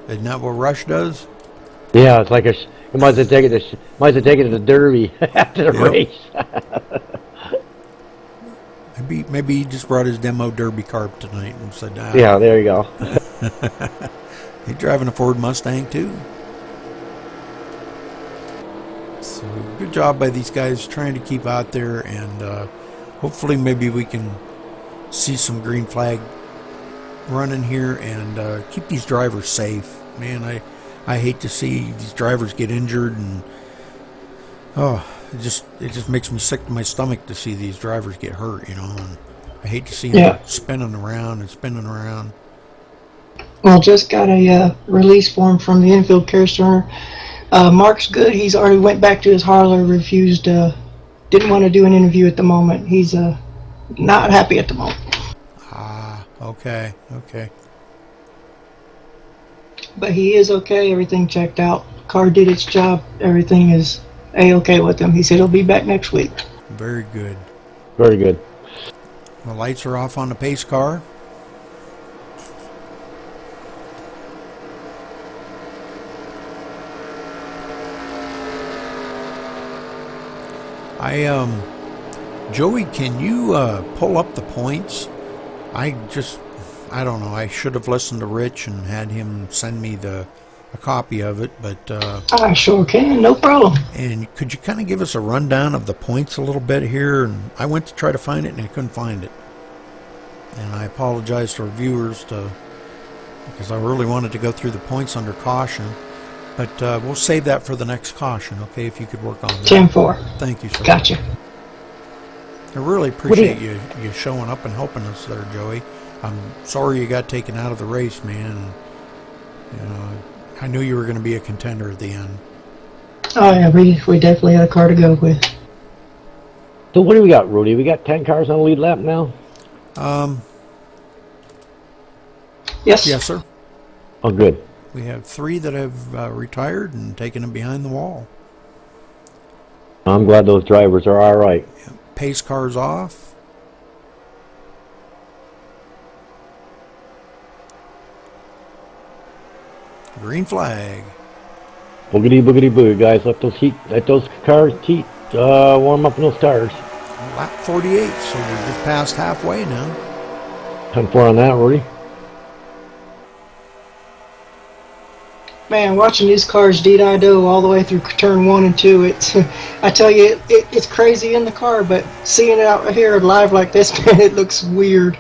isn't that what Rush does? Yeah, it's like you might as well take it to the Derby after the race. Maybe he just brought his demo Derby car tonight and said, yeah, there you go. He's driving a Ford Mustang too. So good job by these guys trying to keep out there, and hopefully maybe we can see some green flag running here and keep these drivers safe. Man, I hate to see these drivers get injured, and it just makes me sick to my stomach to see these drivers get hurt, and I hate to see them spinning around and spinning around. Well, just got a release form from the infield care center. Mark's good. He's already went back to his Harler, refused, didn't want to do an interview at the moment. He's not happy at the moment. Okay. But he is okay. Everything checked out. Car did its job. Everything is A-okay with him. He said he'll be back next week. Very good. Very good. The lights are off on the pace car. Joey, can you pull up the points? I don't know. I should have listened to Rich and had him send me a copy of it, but I sure can, no problem. And could you kind of give us a rundown of the points a little bit here? And I went to try to find it and I couldn't find it. And I apologize to our viewers because I really wanted to go through the points under caution. But we'll save that for the next caution, okay, if you could work on that. 10-4. Thank you, sir. Gotcha. I really appreciate you showing up and helping us there, Joey. I'm sorry you got taken out of the race, man. I knew you were going to be a contender at the end. Oh, yeah, we definitely had a car to go with. So what do we got, Rudy? We got 10 cars on the lead lap now? Yes. Yes, sir. Oh, good. We have 3 that have retired and taken them behind the wall. I'm glad those drivers are all right. Pace cars off. Green flag. Boogity boogity boo, guys. Let those cars warm up in those tires. Lap 48, so we're just past halfway now. 10-4 on that, Rudy. Man, watching these cars do all the way through turn 1 and 2, I tell you, it's crazy in the car, but seeing it out here live like this, man, it looks weird.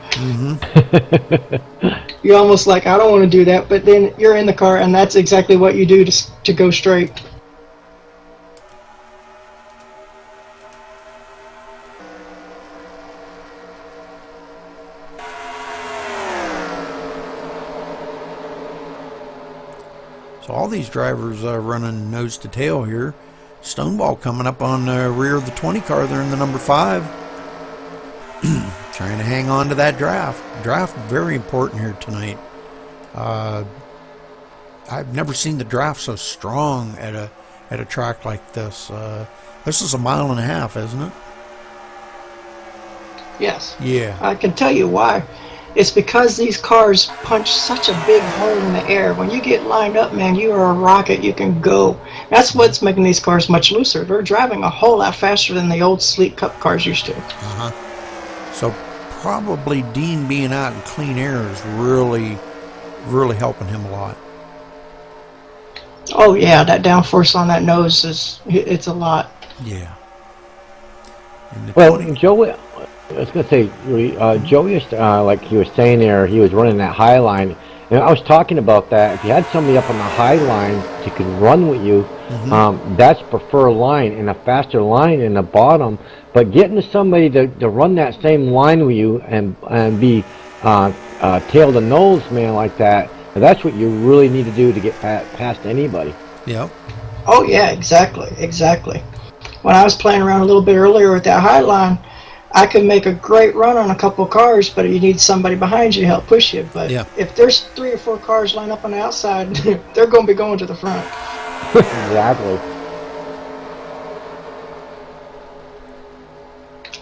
You're almost like, I don't want to do that, but then you're in the car, and that's exactly what you do to go straight. So all these drivers running nose to tail here. Stonewall coming up on the rear of the 20 car. They're in the number 5. Trying to hang on to that draft. Draft very important here tonight. I've never seen the draft so strong at a track like this. This is a 1.5 miles, isn't it? Yes. Yeah. I can tell you why. It's because these cars punch such a big hole in the air. When you get lined up, man, you are a rocket. You can go. That's what's making these cars much looser. They're driving a whole lot faster than the old sleek cup cars used to. So probably Dean being out in clean air is really, really helping him a lot. Oh, yeah, that downforce on that nose it's a lot. Yeah. Well, Joey, I was going to say, Joey, like he was saying there, he was running that high line, And I was talking about that. If you had somebody up on the high line that could run with you, that's preferred line, and a faster line in the bottom. But getting somebody to run that same line with you and be tail to nose man like that, that's what you really need to do to get past anybody. Yep. Oh yeah, exactly. When I was playing around a little bit earlier with that high line, I could make a great run on a couple of cars, but you need somebody behind you to help push you. But if there's 3 or 4 cars lined up on the outside, they're going to be going to the front. Exactly.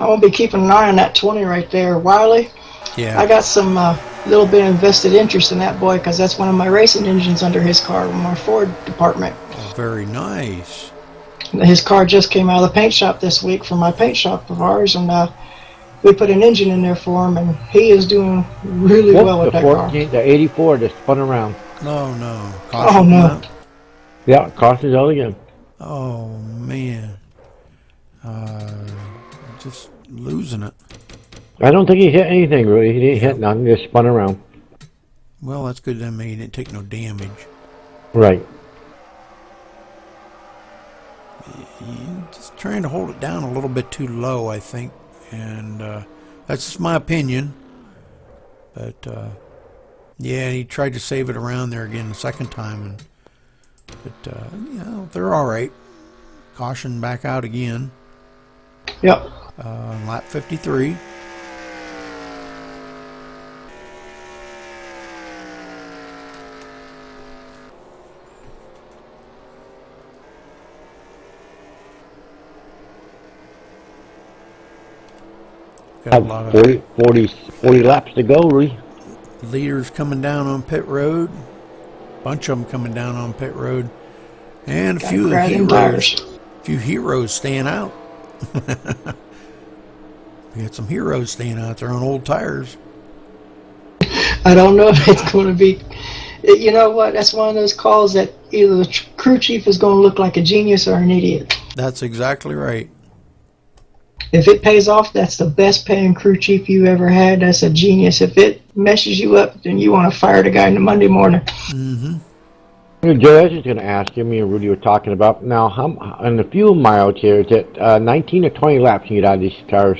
I'm going to be keeping an eye on that 20 right there. Wiley, Yeah. I got some little bit of invested interest in that boy because that's one of my racing engines under his car in my Ford department. Oh, very nice. His car just came out of the paint shop this week from my paint shop of ours, and we put an engine in there for him, and he is doing really well with that car. The 84 just spun around. No, no. Oh, no. Yeah, caution's out again. Oh, man. Just losing it. I don't think he hit anything, really. He didn't hit nothing, just spun around. Well, that's good. That means he didn't take no damage. Right. Just trying to hold it down a little bit too low, I think. And that's just my opinion. But, yeah, he tried to save it around there again the second time. But, you know, they're all right. Caution back out again. Yep. Lap 53. Got a lot of 40 laps to go, Rudy. leaders coming down on pit road. Bunch of them coming down on pit road. And a few heroes staying out. We had some heroes staying out there on old tires. I don't know if it's going to be... You know what? That's one of those calls that either the crew chief is going to look like a genius or an idiot. That's exactly right. If it pays off, that's the best paying crew chief you ever had. That's a genius. If it messes you up, then you want to fire the guy in the Monday morning. Mm-hmm. Joe, I was just going to ask you, me and Rudy were talking about, now, on the fuel mileage here, is it 19 or 20 laps you get out of these cars?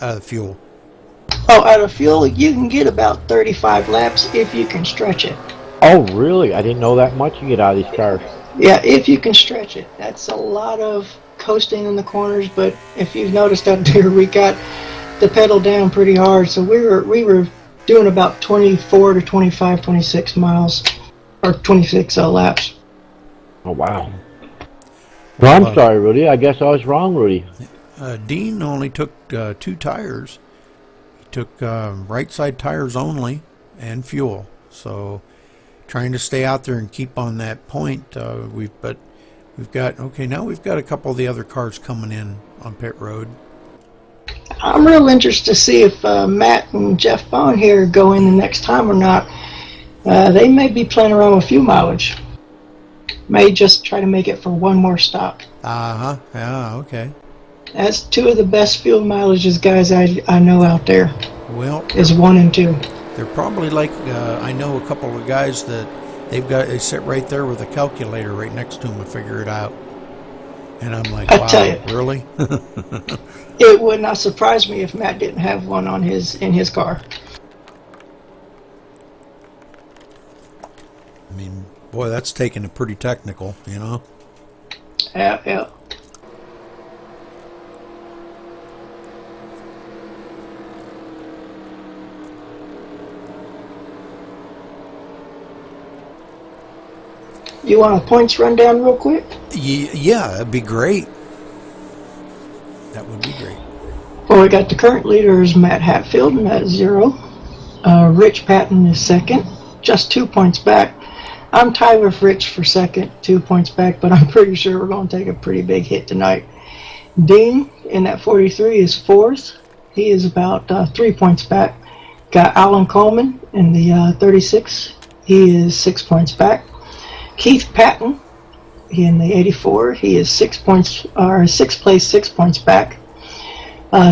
Out of the fuel. Oh, out of fuel, you can get about 35 laps if you can stretch it. Oh, really? I didn't know that much you get out of these cars. Yeah, if you can stretch it. That's a lot of coasting in the corners, but if you've noticed out there, we got the pedal down pretty hard, so we were doing about 24 to 25, 26 miles, or 26 laps. Oh, wow. Well, I'm sorry, Rudy. I guess I was wrong, Rudy. Dean only took 2 tires. He took right side tires only and fuel. So trying to stay out there and keep on that point. We've got a couple of the other cars coming in on pit road. I'm real interested to see if Matt and Jeff Bond here go in the next time or not. They may be playing around with fuel mileage. May just try to make it for one more stop. Yeah, okay. That's 2 of the best fuel mileages guys I know out there. Well, is 1 and 2. They're probably like, I know a couple of guys that they sit right there with a calculator right next to them and figure it out. And I'm like, wow, tell you, really? It would not surprise me if Matt didn't have one in his car. I mean, boy, that's taking it pretty technical, you know? Yeah. You want a points rundown real quick? Yeah, that'd be great. That would be great. Well, we got the current leader is Matt Hatfield, and that's 0. Rich Patton is second, just 2 points back. I'm tied with Rich for second, 2 points back, but I'm pretty sure we're going to take a pretty big hit tonight. Dean in that 43 is fourth. He is about 3 points back. Got Alan Coleman in the 36. He is 6 points back. Keith Patton in the 84. He is 6th place, 6 points back.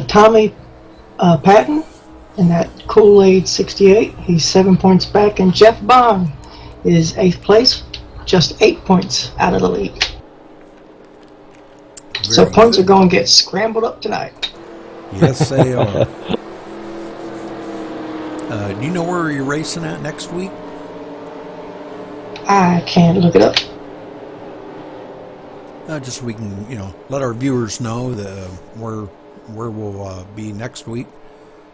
Tommy Patton in that Kool-Aid 68. He's 7 points back, and Jeff Bond is 8th place, just 8 points out of the lead. So Very points good. are going to get scrambled up tonight. Yes, they are. Do you know where you're racing at next week? I can't look it up. Just so we can, let our viewers know where we'll be next week,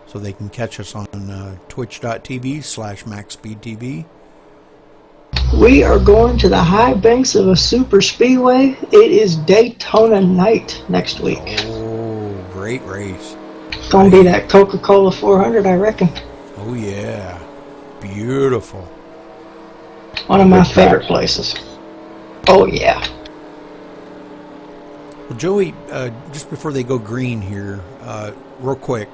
so they can catch us on twitch.tv/MaxSpeedTV. We are going to the high banks of a super speedway. It is Daytona night next week. Oh, great race. It's going to be that Coca-Cola 400, I reckon. Oh, yeah. Beautiful. One of my Good favorite tracks. places. Oh, yeah. Well, Joey, just before they go green here, real quick,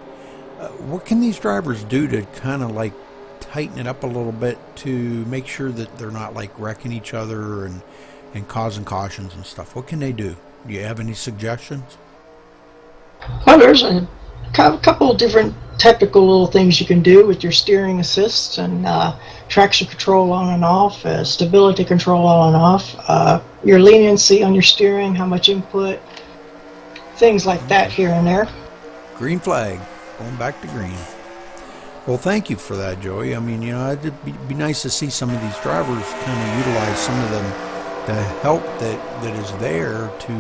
what can these drivers do to kind of like tighten it up a little bit to make sure that they're not like wrecking each other and causing cautions and stuff? What can they do? Do you have any suggestions? Well, there's a couple of different technical little things you can do with your steering assists and traction control on and off, stability control on and off, your leniency on your steering, how much input, things like that here and there. Green flag, going back to green. Well, thank you for that, Joey. I mean, it'd be nice to see some of these drivers kind of utilize some of the help that is there to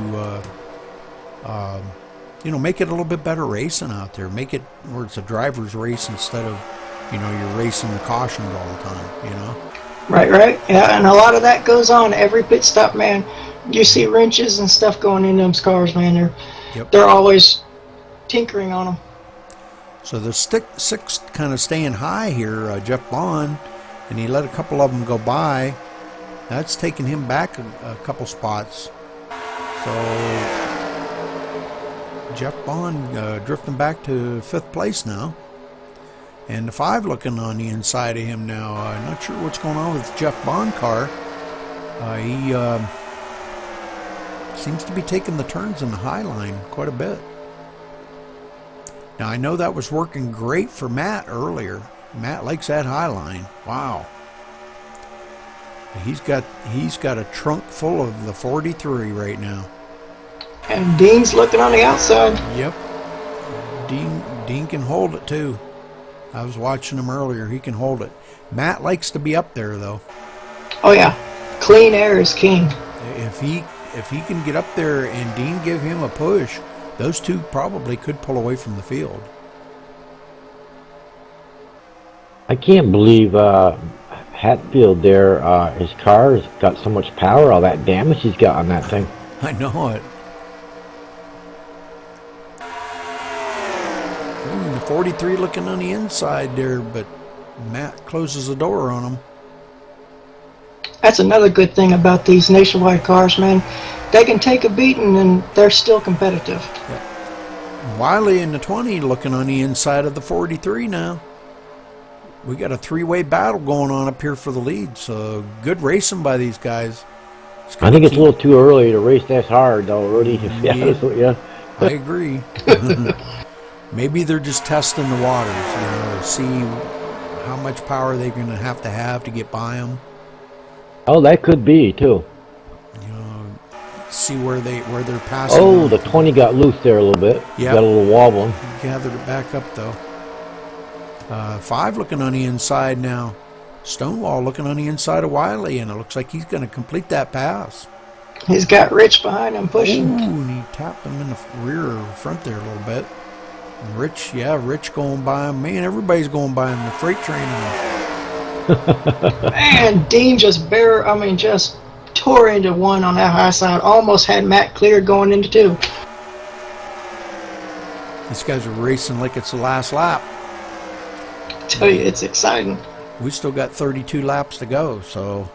make it a little bit better racing out there. Make it where it's a driver's race instead of, you're racing the cautions all the time, Right. Yeah, and a lot of that goes on every pit stop, man. You see wrenches and stuff going in those cars, man. They're always tinkering on them. So the six kind of staying high here, Jeff Bond, and he let a couple of them go by. That's taking him back a couple spots. So Jeff Bond drifting back to 5th place now. And the 5 looking on the inside of him now. Not sure what's going on with Jeff Bond car. He seems to be taking the turns in the high line quite a bit. Now I know that was working great for Matt earlier. Matt likes that high line. Wow. He's got a trunk full of the 43 right now. And Dean's looking on the outside. Yep. Dean can hold it too. I was watching him earlier. He can hold it. Matt likes to be up there though. Oh yeah. Clean air is king. If he can get up there and Dean give him a push, those two probably could pull away from the field. I can't believe Hatfield there, his car has got so much power, all that damage he's got on that thing. I know it. The 43 looking on the inside there, but Matt closes the door on him. That's another good thing about these nationwide cars, man. They can take a beating and they're still competitive. Wiley in the 20 looking on the inside of the 43 now. We got a 3-way battle going on up here for the lead, so good racing by these guys. I think it's a little too early to race that hard, though, Rudy. Yeah. I agree. Maybe they're just testing the waters, to see how much power they're going to have to get by them. Oh, that could be, too. See where they're passing. Oh, the 20 got loose there a little bit. Yeah. Got a little wobbling. Gathered it back up, though. 5 looking on the inside now. Stonewall looking on the inside of Wiley, and it looks like he's going to complete that pass. He's got Rich behind him pushing. Ooh, and he tapped him in the rear or front there a little bit. And Rich going by him. Man, everybody's going by him. The freight train. Man, Dean just tore into one on that high side. Almost had Matt clear going into 2. These guys are racing like it's the last lap. Tell you, it's exciting. We still got 32 laps to go, so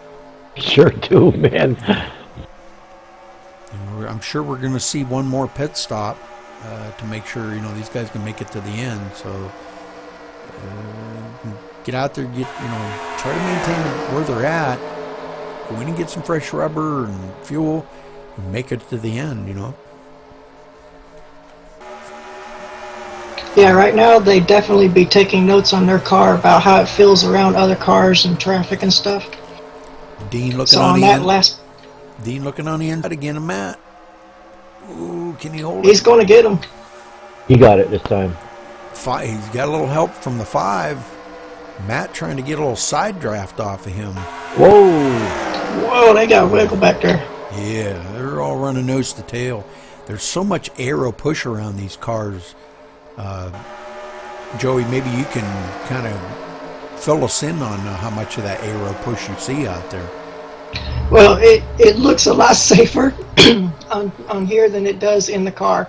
Sure do, man. I'm sure we're going to see one more pit stop to make sure these guys can make it to the end. So get out there, try to maintain where they're at. Go in and get some fresh rubber and fuel, and make it to the end. Yeah, right now they definitely be taking notes on their car about how it feels around other cars and traffic and stuff. Dean looking So on on the that last, Dean looking on the inside again of Matt. Ooh, can he hold he's it? going to get him. He got it this time. He's got a little help from the 5. Matt trying to get a little side draft off of him. Whoa! Whoa, they got wiggle back there. Yeah, they're all running nose to tail. There's so much aero push around these cars. Joey, maybe you can kind of fill us in on how much of that aero push you see out there. Well, it looks a lot safer on here than it does in the car.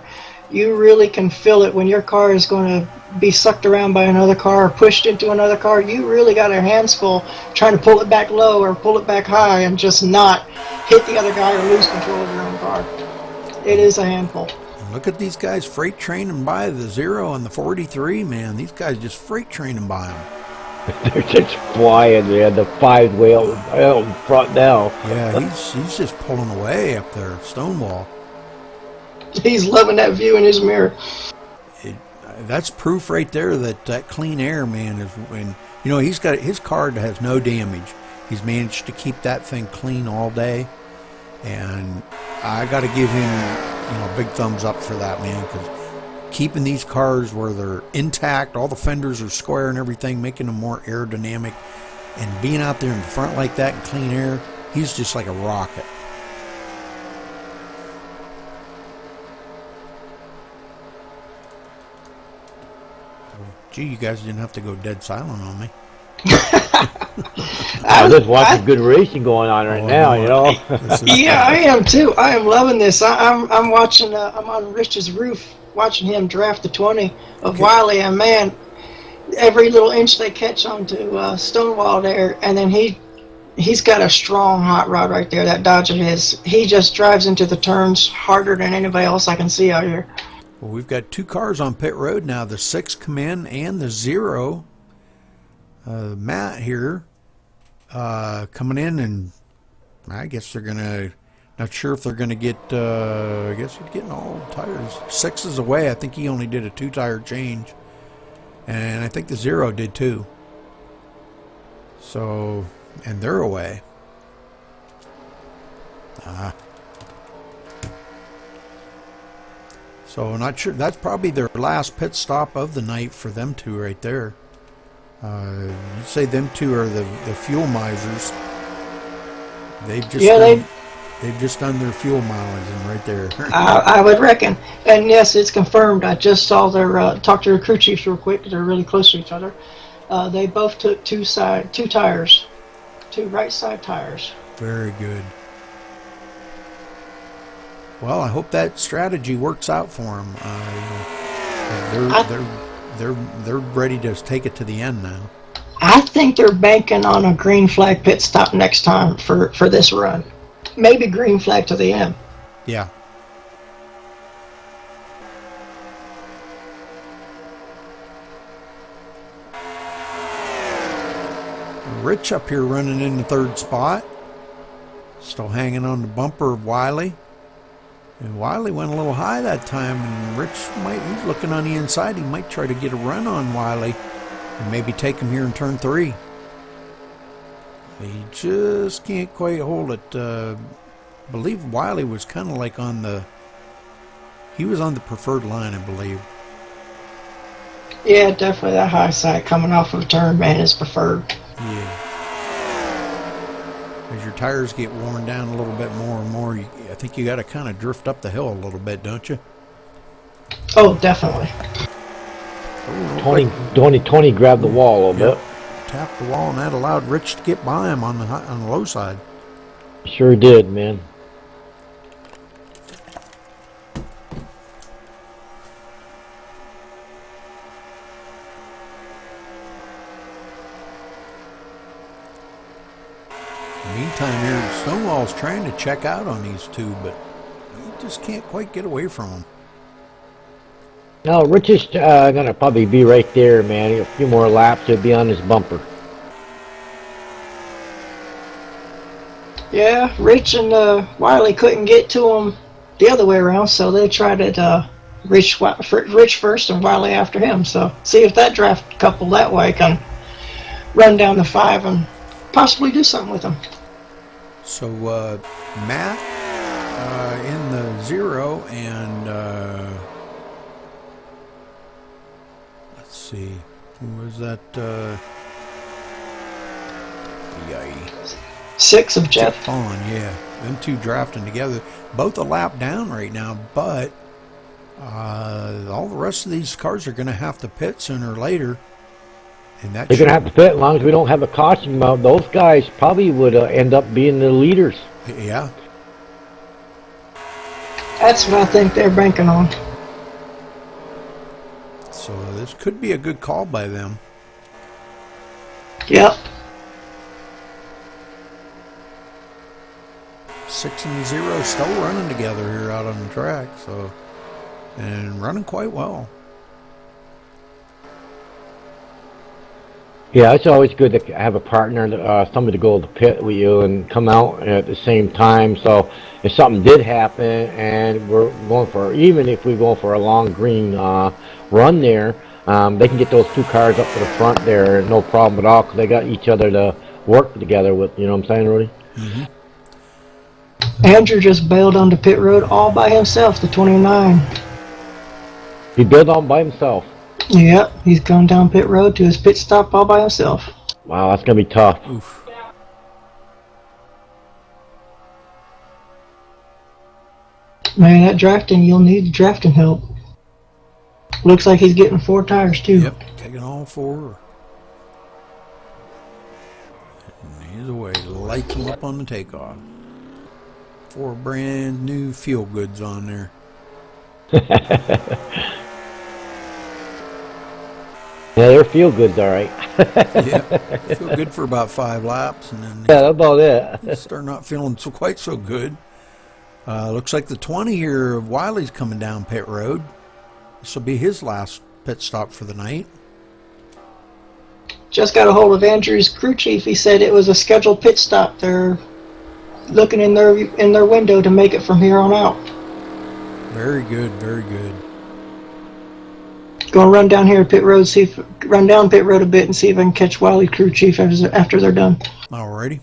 You really can feel it when your car is going to be sucked around by another car or pushed into another car. You really got your hands full trying to pull it back low or pull it back high and just not hit the other guy or lose control of your own car. It is a handful. And look at these guys freight training by the 0 and the 43, man. These guys just freight training by them. They're just flying, man. The 5 wheel out in front now. Yeah, he's just pulling away up there, Stonewall. He's loving that view in his mirror. That's proof right there that clean air, man, is when, you know, he's got his car has no damage. He's managed to keep that thing clean all day, and I got to give him, you know, a big thumbs up for that, man, because keeping these cars where they're intact, all the fenders are square and everything, making them more aerodynamic, and being out there in the front like that in clean air, he's just like a rocket. Gee, you guys didn't have to go dead silent on me. I'm just watching good racing going on right now, you know. Yeah, I am too. I am loving this. I'm watching. I'm on Rich's roof watching him draft the 20 of Wiley, and man, every little inch they catch onto Stonewall there, and then he's got a strong hot rod right there. That Dodge of his. He just drives into the turns harder than anybody else I can see out here. Well, we've got 2 cars on pit road now. The 6 come in and the 0. Matt here coming in, and I guess they're going to, not sure if they're going to get, I guess they're getting all tires. 6 is away. I think he only did a 2-tire change. And I think the 0 did too. So, and they're away. So not sure. That's probably their last pit stop of the night for them 2 right there. You'd say them 2 are the fuel misers. They've just done their fuel mileage and right there. I would reckon. And yes, it's confirmed. I just saw their talked to their crew chiefs real quick. They're really close to each other. They both took 2 tires, 2 right side tires. Very good. Well, I hope that strategy works out for them. They're ready to take it to the end now. I think they're banking on a green flag pit stop next time for this run. Maybe green flag to the end. Yeah. Rich up here running in the 3rd spot. Still hanging on the bumper of Wiley. And Wiley went a little high that time, and Rich he's looking on the inside. He might try to get a run on Wiley and maybe take him here in turn 3. He just can't quite hold it. I believe Wiley was kind of like he was on the preferred line, I believe. Yeah, definitely that high side coming off of a turn, man, is preferred. Yeah. As your tires get worn down a little bit more and more, I think you got to kind of drift up the hill a little bit, don't you? Oh, definitely. 20 grabbed the wall a little bit. Tapped the wall, and that allowed Rich to get by him on the low side. Sure did, man. Meantime, here Stonewall's trying to check out on these 2, but he just can't quite get away from them. No, Rich is going to probably be right there, man. A few more laps, he'll be on his bumper. Yeah, Rich and Wiley couldn't get to him the other way around, so they tried it Rich first and Wiley after him. So see if that draft couple that way can run down the 5 and possibly do something with them. So Matt in the 0 and let's see, who was that? Yay. 6 of Jeff. Bond, yeah. Them two drafting together. Both a lap down right now, but all the rest of these cars are going to have to pit sooner or later. And that They're going to have to pit as long as we don't have a caution mount. Those guys probably would end up being the leaders. Yeah. That's what I think they're banking on. So this could be a good call by them. Yep. 6 and 0 still running together here out on the track, so, and running quite well. Yeah, it's always good to have a partner, somebody to go to the pit with you and come out at the same time. So if something did happen and we're going for, even if we're going for a long green run there, they can get those two cars up to the front there, no problem at all, because they got each other to work together with. You know what I'm saying, Rudy? Mm-hmm. Andrew just bailed onto pit road all by himself, the 29. He bailed on by himself. Yep, he's gone down pit road to his pit stop all by himself. Wow, that's going to be tough. Oof. Man, that drafting, you'll need drafting help. Looks like he's getting 4 tires, too. Yep, taking all 4. And he's away, lights him up on the takeoff. 4 brand new feel goods on there. Yeah, they're feel goods, all right. Yeah, feel good for about 5 laps, and then yeah, that's about it. start not feeling quite so good. Looks like the 20 here of Wiley's coming down pit road. This will be his last pit stop for the night. Just got a hold of Andrew's crew chief. He said it was a scheduled pit stop. They're looking in their window to make it from here on out. Very good, very good. Gonna run down here pit road, run down pit road a bit and see if I can catch Wiley crew chief after they're done. Alrighty.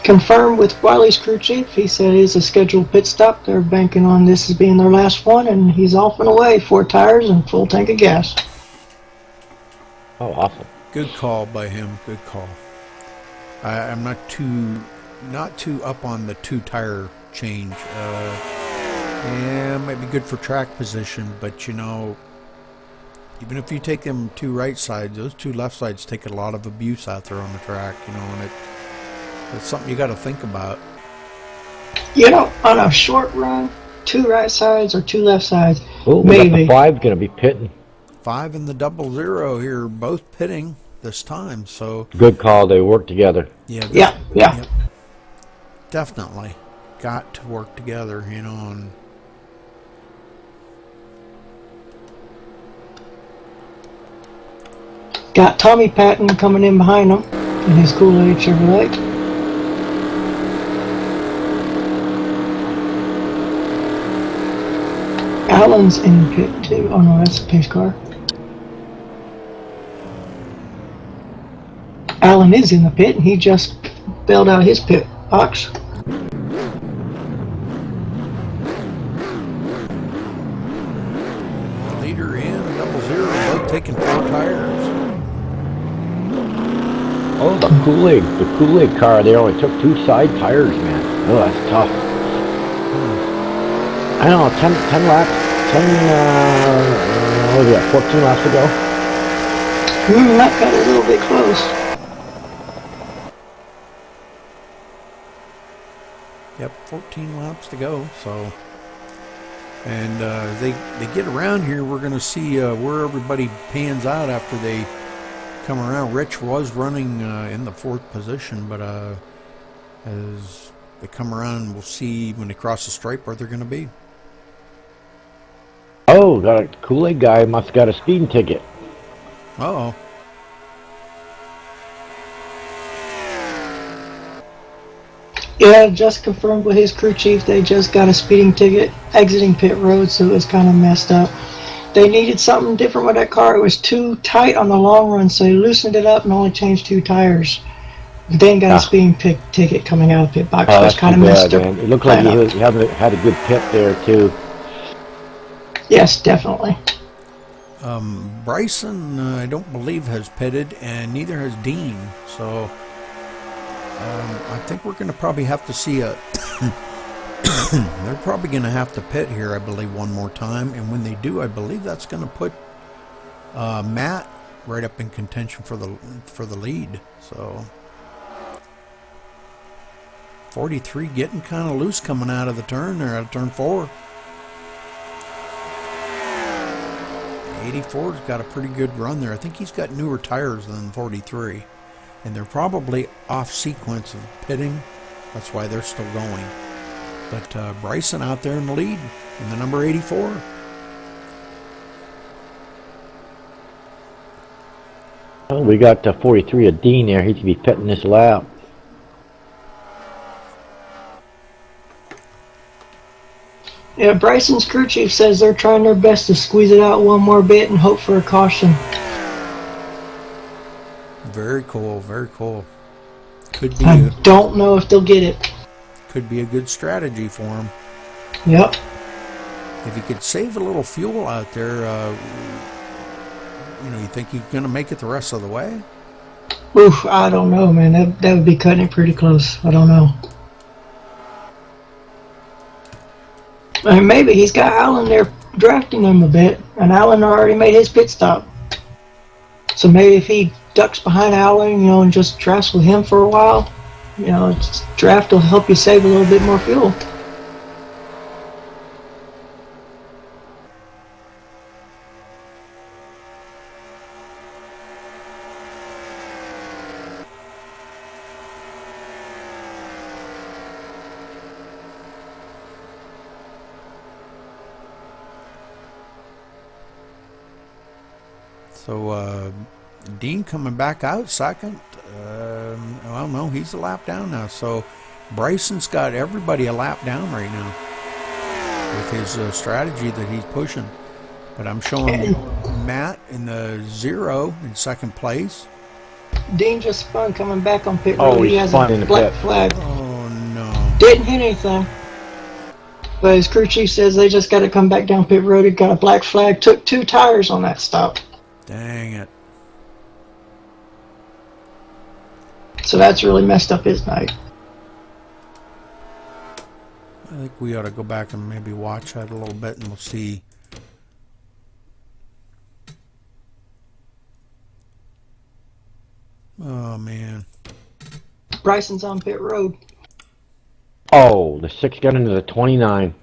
Confirmed with Wiley's crew chief. He said it is a scheduled pit stop. They're banking on this as being their last one, and he's off and away. 4 tires and full tank of gas. Oh, awesome. Good call by him. Good call. I'm not too up on the 2 tire change. Yeah, it might be good for track position, but you know, even if you take them 2 right sides, those 2 left sides take a lot of abuse out there on the track. You know, and it's something you got to think about. You know, on a short run, 2 right sides or 2 left sides, Oh, maybe. 5 going to be pitting. 5 and the 00 here, both pitting this time. So Good call. They work together. Yeah. Definitely got to work together. You know, and Got Tommy Patton coming in behind him in his Kool-Aid Chevrolet. Allen's in the pit too. Oh no, that's a pace car. Allen is in the pit and he just bailed out his pit box. leader and 00 both taking 4 tires. Oh, the Kool-Aid car, they only took 2 side tires, man. Oh, that's tough. I don't know, 10 laps, what was that, 14 laps to go? That got a little bit close. Yep, 14 laps to go, so And they get around here. We're going to see where everybody pans out after they come around. Rich was running in the 4th position, but as they come around, we'll see when they cross the stripe where they're going to be. Oh, got a Kool-Aid guy must have got a speeding ticket. Uh-oh. Yeah, just confirmed with his crew chief. They just got a speeding ticket exiting pit road, so it was kind of messed up. They needed something different with that car. It was too tight on the long run, so they loosened it up and only changed 2 tires. Then got a speeding ticket coming out of the pit box. So it's kind of messed up. It looked like he had a good pit there too. Yes, definitely. Bryson, I don't believe, has pitted, and neither has Dean. So I think we're going to probably have to see a... They're probably going to have to pit here, I believe, one more time. And when they do, I believe that's going to put Matt right up in contention for the lead. So 43 getting kind of loose coming out of the turn. They're out of turn 4. 84's got a pretty good run there. I think he's got newer tires than 43. And they're probably off sequence of pitting. That's why they're still going. But Bryson out there in the lead in the number 84. Oh, we got 43 of Dean there. He could be pitting this lap. Yeah, Bryson's crew chief says they're trying their best to squeeze it out one more bit and hope for a caution. Very cool, very cool. Could be. I don't know if they'll get it. Could be a good strategy for him. Yep. If he could save a little fuel out there, you think he's going to make it the rest of the way? Oof, I don't know, man. That would be cutting it pretty close. I don't know. And maybe he's got Alan there drafting him a bit, and Alan already made his pit stop. So maybe if he ducks behind Alan, and just drafts with him for a while, draft will help you save a little bit more fuel. So Dean coming back out second. Well, no, he's a lap down now. So Bryson's got everybody a lap down right now with his strategy that he's pushing. But I'm showing Matt in the 0 in second place. Dean just spun coming back on pit road. Oh, he has spun in a the black pit. flag. Oh, no. Didn't hit anything. But his crew chief says they just got to come back down pit road. He got a black flag. Took 2 tires on that stop. Dang it. So that's really messed up his night. I think we ought to go back and maybe watch that a little bit and we'll see. Oh, man. Bryson's on pit road. Oh, the 6 got into the 29.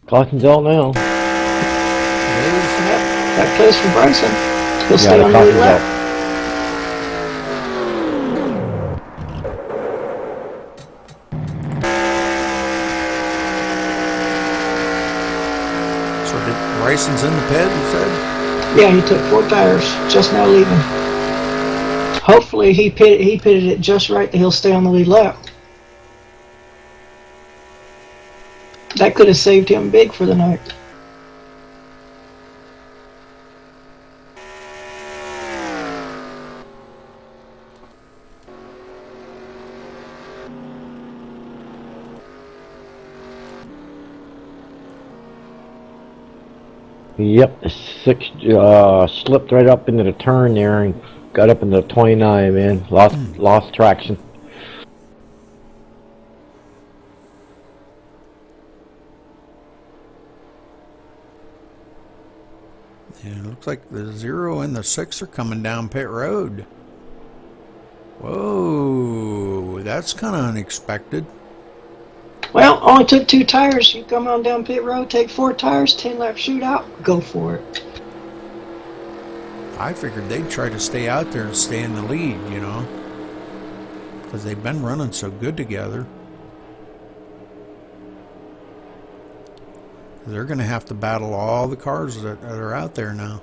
Caution's out now. Yep, that place for Bryson. He'll stay on the lead lap. So Bryson's in the pit, you said? Yeah, he took 4 tires, just now leaving. Hopefully he pitted it just right that he'll stay on the lead lap. That could have saved him big for the night. Yep, the 6 slipped right up into the turn there and got up into the 29, man. Lost traction. Yeah, it looks like the 0 and the 6 are coming down pit road. Whoa, that's kind of unexpected. Well, only took 2 tires. You come on down pit road, take 4 tires, 10-lap shootout, go for it. I figured they'd try to stay out there and stay in the lead, you know, because they've been running so good together. They're going to have to battle all the cars that are out there now.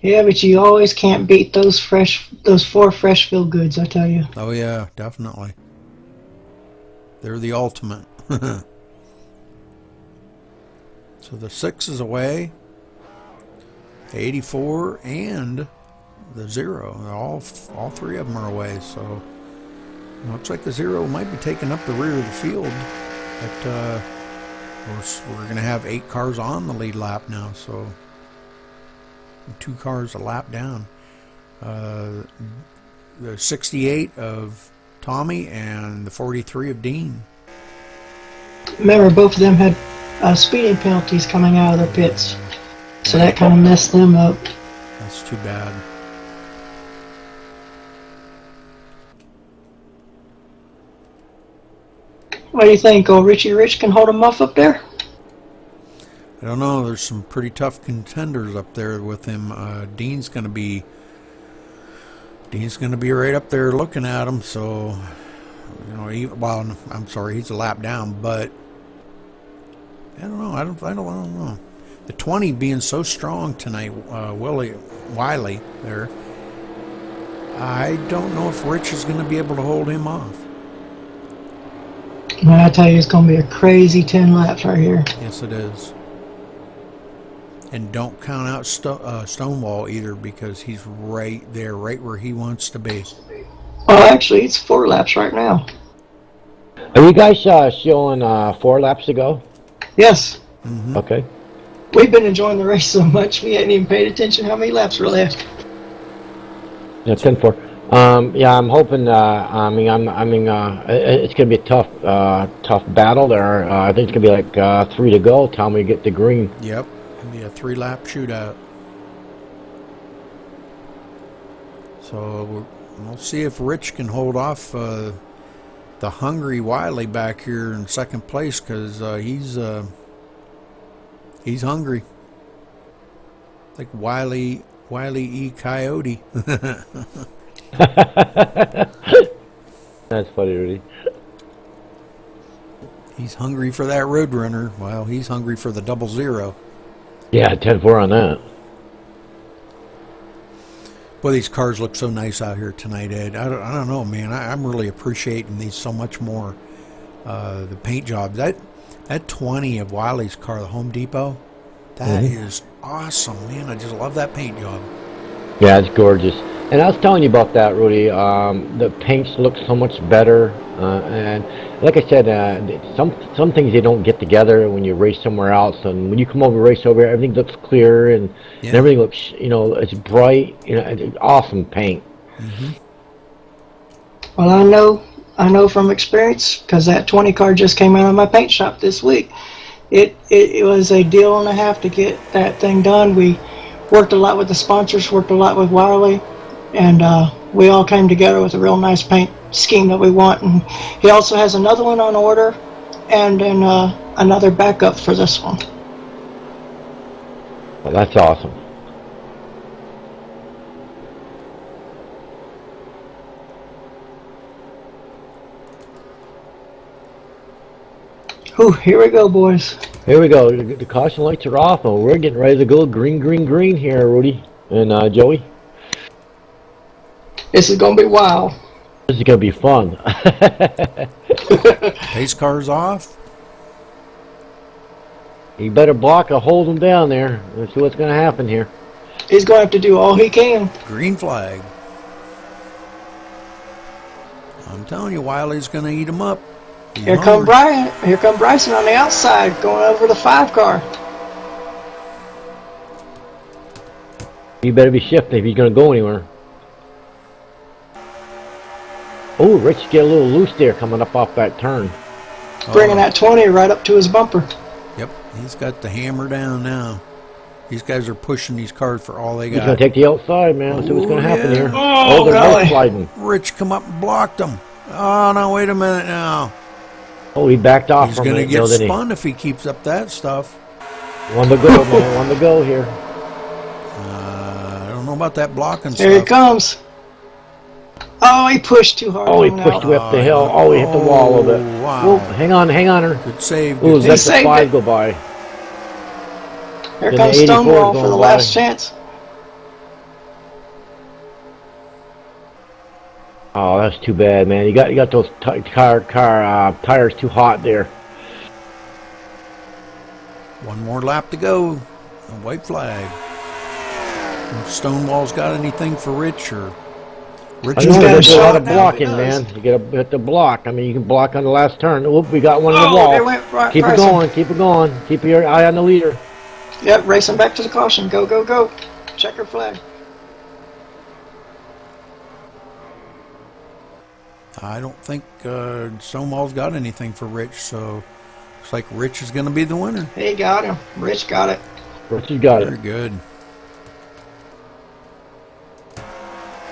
Yeah, but you always can't beat those 4 fresh feel goods, I tell you. Oh yeah, definitely. They're the ultimate. So the 6 is away, the 84 and the 0. All 3 of them are away. So looks like the 0 might be taking up the rear of the field. But we're going to have 8 cars on the lead lap now. So 2 cars a lap down. The 68 of Tommy and the 43 of Dean. Remember, both of them had speeding penalties coming out of their pits, so that kind of messed them up. That's too bad. What do you think? Oh, Richie Rich can hold them off up there? I don't know. There's some pretty tough contenders up there with him. Dean's going to be right up there looking at him. So, you know, well, I'm sorry, he's a lap down, but I don't know. I don't know. The 20 being so strong tonight, Wiley there. I don't know if Rich is going to be able to hold him off. Man, I tell you, it's going to be a crazy 10 laps right here. Yes, it is. And don't count out Stonewall either, because he's right there, right where he wants to be. Well, actually, it's 4 laps right now. Are you guys showing 4 laps to go? Yes. Mm-hmm. Okay. We've been enjoying the race so much, we hadn't even paid attention how many laps were left. Yeah, 10-4. Yeah, I'm hoping. It's gonna be a tough battle there. I think it's gonna be like 3 to go. Time we get the green. Yep, it'll be a 3-lap shootout. So we'll see if Rich can hold off the hungry Wiley back here in second place, because he's hungry, like Wiley E. Coyote. That's funny, Rudy. He's hungry for that Roadrunner. Well, he's hungry for the 00. Yeah, 10-4 on that. Boy, these cars look so nice out here tonight, Ed. I don't know, man. I'm really appreciating these so much more. The paint jobs. That 20 of Wiley's car, the Home Depot, that is awesome, man. I just love that paint job. Yeah, it's gorgeous. And I was telling you about that, Rudy. The paints look so much better. And like I said, some things they don't get together when you race somewhere else. And when you come over and race over here, everything looks clear and everything looks, it's bright. It's awesome paint. Mm-hmm. Well, I know from experience, because that 20 car just came out of my paint shop this week. It was a deal and a half to get that thing done. We worked a lot with the sponsors, worked a lot with Wiley, and we all came together with a real nice paint scheme that we want. And he also has another one on order, and then another backup for this one. Well, that's awesome. Whew, here we go, boys. Here we go. The caution lights are off, and we're getting ready to go green, green, green here, Rudy and Joey. This is going to be wild. This is going to be fun. Pace car's off. You better block or hold him down there. Let's see what's going to happen here. He's going to have to do all he can. Green flag. I'm telling you, Wiley's going to eat him up. Here come Bryson on the outside, going over the 5 car. You better be shifting if he's going to go anywhere. Oh, Rich get a little loose there coming up off that turn. Bringing that 20 right up to his bumper. Yep, he's got the hammer down now. These guys are pushing these cars for all they He's got. going to take the outside, man. Let's see what's going to happen here. Oh, they're golly. both sliding. Rich come up and blocked him. Oh, no, wait a minute now. Oh, he backed off He's from going to it, get didn't he? spun if he keeps up that stuff. One to go, man. One to go here. I don't know about that blocking Here he stuff. comes. Oh, he pushed too hard. Oh, he on pushed out. way up the hill. Oh, he hit the wall a little bit. Wow. Whoa, hang on her. Good save. Ooh, Good let He the saved 5 it. go by. Here Then comes the 84 Stonewall going for the by. last chance. Oh, that's too bad, man. You got those tires too hot there. One more lap to go. A white flag. If Stonewall's got anything for Rich or Rich I is know getting there's a lot shot of now. blocking, He man. does. You got to hit the block. I mean, you can block on the last turn. Oop, we got one on the Oh, wall. they went right Keep it pressing. going. Keep it going. Keep your eye on the leader. Yep, racing back to the caution. Go, go, go. Checker flag. I don't think Stonewall's got anything for Rich, so looks like Rich is going to be the winner. He got him. Rich got it. Rich has got Very it. good.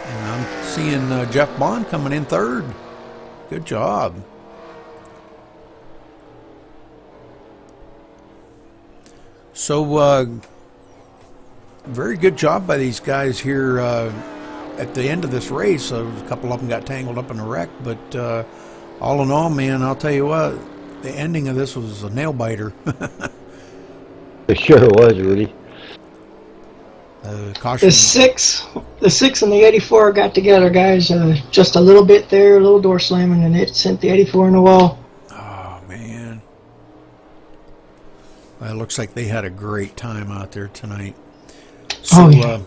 And I'm seeing Jeff Bond coming in third. Good job. So, very good job by these guys here at the end of this race. A couple of them got tangled up in a wreck, but all in all, man, I'll tell you what, the ending of this was a nail biter. It sure was, Rudy. Caution. The six and the 84 got together, guys. Just a little bit there, a little door slamming, and it sent the 84 in the wall. Oh, man. Well, it looks like they had a great time out there tonight. So, Oh, yeah.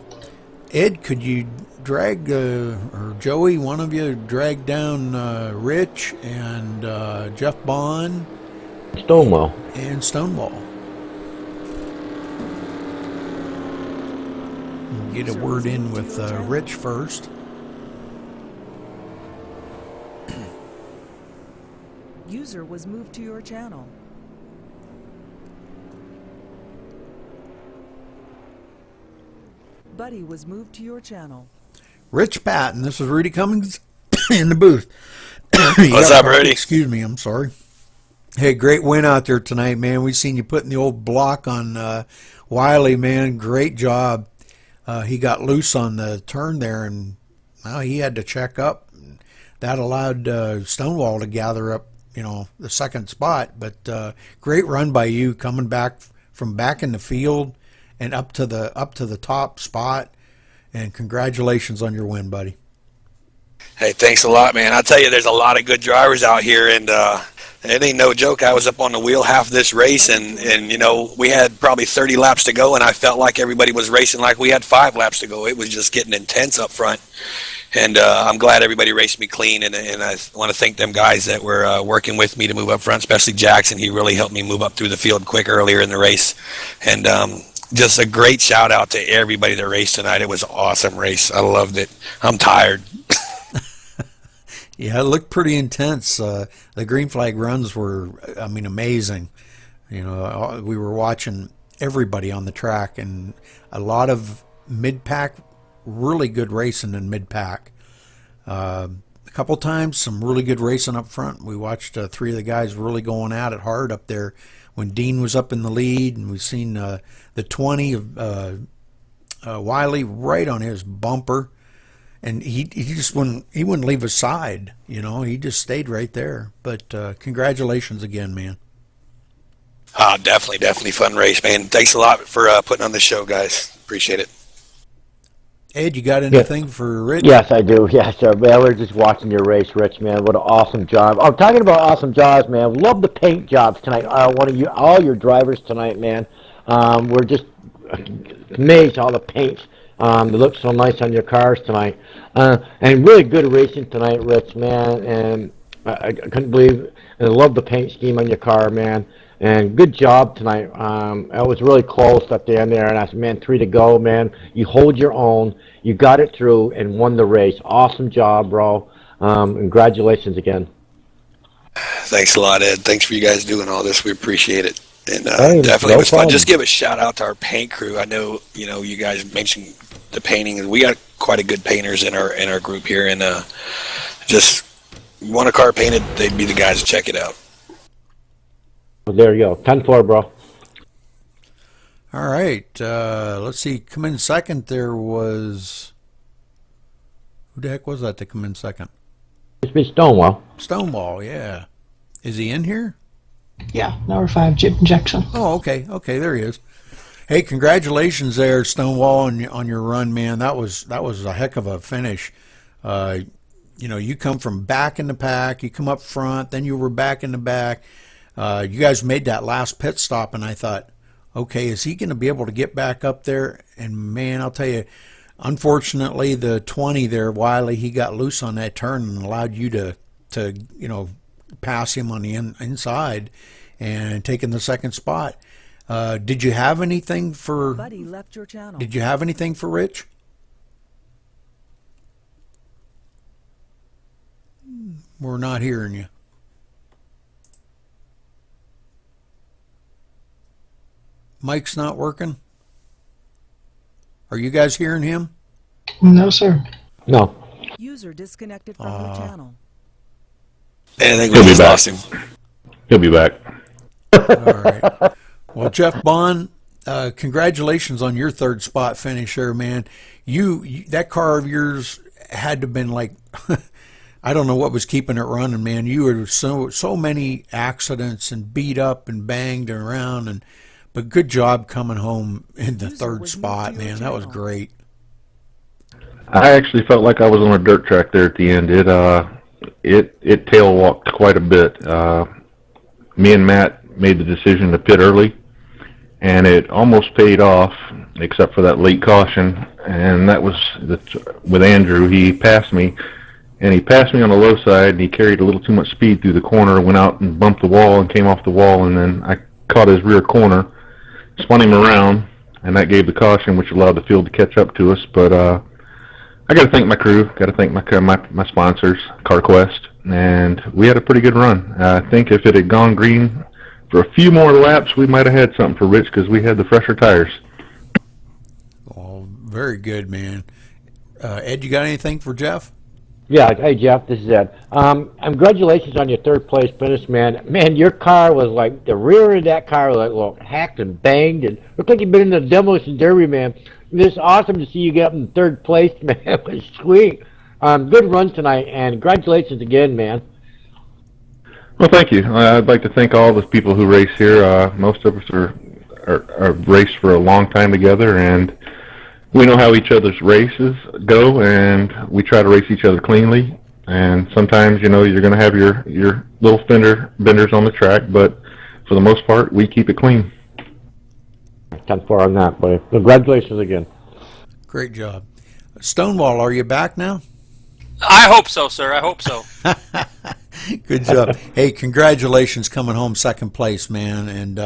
Ed, could you drag, or Joey, one of you, drag down Rich and Jeff Bond Stonewall. and Stonewall? We'll get a word in with Rich first. User was moved to your channel. Buddy was moved to your channel. Rich Patton, this is Rudy Cummings in the booth. What's up, Rudy? Excuse me, I'm sorry. Hey, great win out there tonight, man. We seen you putting the old block on Wiley, man. Great job. He got loose on the turn there, and well, he had to check up. That allowed Stonewall to gather up, the second spot. But great run by you, coming back from back in the field and up to the top spot. And congratulations on your win, buddy. Hey, thanks a lot, man. I'll tell you, there's a lot of good drivers out here, and it ain't no joke. I was up on the wheel half this race, and we had probably 30 laps to go, and I felt like everybody was racing like we had 5 laps to go. It was just getting intense up front, and I'm glad everybody raced me clean, and I want to thank them guys that were working with me to move up front, especially Jackson. He really helped me move up through the field quick earlier in the race, and just a great shout out to everybody that raced tonight. It was an awesome race. I loved it. I'm tired. Yeah, it looked pretty intense. The green flag runs were, amazing. We were watching everybody on the track, and a lot of mid-pack, really good racing in mid-pack. A couple times, some really good racing up front. We watched 3 of the guys really going at it hard up there when Dean was up in the lead, and we've seen the 20 of Wiley right on his bumper. And he just wouldn't leave his side, he just stayed right there. But congratulations again, man. Definitely fun race, man. Thanks a lot for putting on the show, guys. Appreciate it. Ed, you got anything for Rich? Yes, I do. Yes, sir. Man, we're just watching your race, Rich, man. What an awesome job. I'm talking about awesome jobs, man. Love the paint jobs tonight. All your drivers tonight, man. We're just amazed all the paints. They look so nice on your cars tonight. And really good racing tonight, Rich, man. And I couldn't believe, and I love the paint scheme on your car, man. And good job tonight. It was really close at the end there. And I said, man, 3 to go, man. You hold your own. You got it through and won the race. Awesome job, bro. Congratulations again. Thanks a lot, Ed. Thanks for you guys doing all this. We appreciate it. And Hey, definitely no was fun. problem. Just give a shout out to our paint crew. I know, you guys mentioned the painting. We got quite a good painters in our group here, and just want a car painted, they'd be the guys to check it out. Well, there you go. 10-4, bro. All right. Let's see. Come in second. There was, who the heck was that to come in second? It's been Stonewall. Stonewall. Yeah. Is he in here? Yeah, number 5, Chip Jackson. Oh, okay. Okay, there he is. Hey, congratulations there, Stonewall, on your run, man. That was a heck of a finish. You come from back in the pack, you come up front, then you were back in the back. You guys made that last pit stop, and I thought, okay, is he going to be able to get back up there? And man, I'll tell you, unfortunately, the 20 there, Wiley, he got loose on that turn and allowed you to pass him on the inside and taking the second spot. Did you have anything for? Buddy left your channel. Did you have anything for Rich? We're not hearing you. Mike's not working. Are you guys hearing him? No, sir. No. User disconnected from your channel. And I think we just lost him. He'll be back. All right. Well, Jeff Bond, congratulations on your third spot finish there, man. You that car of yours had to have been like, I don't know what was keeping it running, man. You were so many accidents and beat up and banged around, but good job coming home in the third spot, man. That was great. I actually felt like I was on a dirt track there at the end. It tail walked quite a bit. Me and Matt made the decision to pit early, and it almost paid off, except for that late caution. And that was with Andrew. He passed me, and he passed me on the low side, and he carried a little too much speed through the corner, went out and bumped the wall and came off the wall, and then I caught his rear corner, spun him around, and that gave the caution, which allowed the field to catch up to us. But I got to thank my crew, got to thank my sponsors, CarQuest, and we had a pretty good run. I think if it had gone green for a few more laps, we might have had something for Rich because we had the fresher tires. Oh, very good, man. Ed, you got anything for Jeff? Yeah, hey Jeff, this is Ed. Congratulations on your third place finish, man. Man, your car was like, the rear of that car was like hacked and banged, and looked like you'd been in the demolition derby, man. It's awesome to see you get up in third place, man. It was sweet. Good run tonight, and congratulations again, man. Well, thank you. I'd like to thank all the people who race here. Most of us are raced for a long time together, and we know how each other's races go, and we try to race each other cleanly. And sometimes, you're going to have your little benders on the track, but for the most part, we keep it clean. 10-4 on that, but congratulations again. Great job. Stonewall, are you back now? I hope so, sir. I hope so. Good job. Hey, congratulations coming home second place, man. And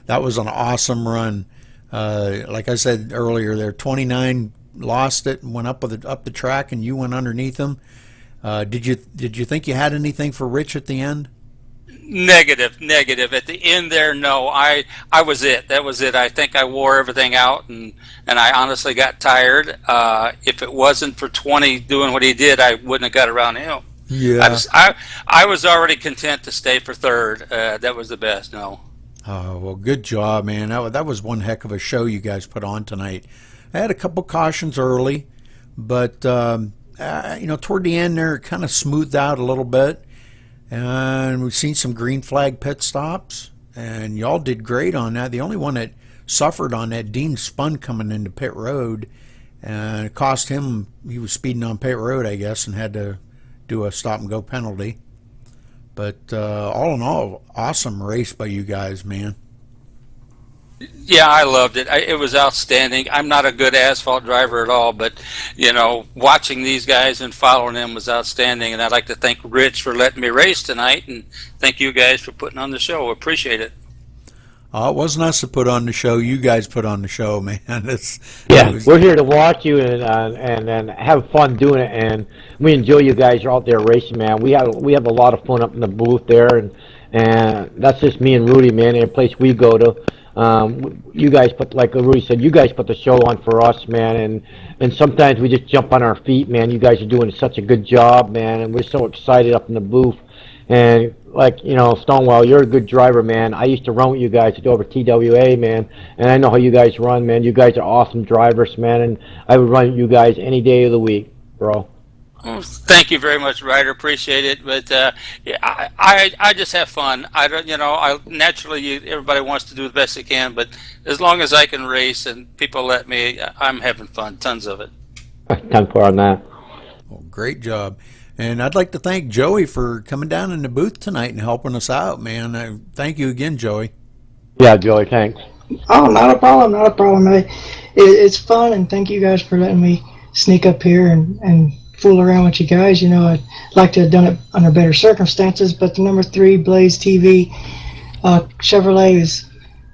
that was an awesome run. Like I said earlier, there 29 lost it and went up the track, and you went underneath them. Did you think you had anything for Rich at the end? Negative. At the end there, no. I was it. That was it. I think I wore everything out, and I honestly got tired. If it wasn't for 20 doing what he did, I wouldn't have got around him. Yeah. I was already content to stay for third. That was the best. No. Oh, well, good job, man. That was one heck of a show you guys put on tonight. I had a couple cautions early, but toward the end there, it kind of smoothed out a little bit. And we've seen some green flag pit stops, and y'all did great on that. The only one that suffered on that, Dean spun coming into pit road, and it cost him, he was speeding on pit road, I guess, and had to do a stop and go penalty. But all in all, awesome race by you guys, man. Yeah, I loved it. It was outstanding. I'm not a good asphalt driver at all, but watching these guys and following them was outstanding. And I'd like to thank Rich for letting me race tonight, and thank you guys for putting on the show. Appreciate it. It wasn't us to put on the show. You guys put on the show, man. We're here to watch you and have fun doing it, and we enjoy you guys. You're out there racing, man. We have a lot of fun up in the booth there, and and that's just me and Rudy, man. Any place we go to, you guys put, like Rudy said, you guys put the show on for us, man. And sometimes we just jump on our feet, man. You guys are doing such a good job, man, and we're so excited up in the booth. And like, you know, Stonewall, you're a good driver, man. I used to run with you guys at over TWA, man, and I know how you guys run, man. You guys are awesome drivers, man, and I would run with you guys any day of the week, bro. Well, thank you very much, Ryder. Appreciate it. But yeah, I just have fun. I don't, you know, I naturally everybody wants to do the best they can, but as long as I can race and people let me, I'm having fun. Tons of it. Time for on that. Well, great job. And I'd like to thank Joey for coming down in the booth tonight and helping us out, man. Thank you again, Joey. Yeah, Joey, thanks. Oh, not a problem, not a problem. It's fun, and thank you guys for letting me sneak up here and fool around with you guys. You know, I'd like to have done it under better circumstances, but the number 3 Blaze TV Chevrolet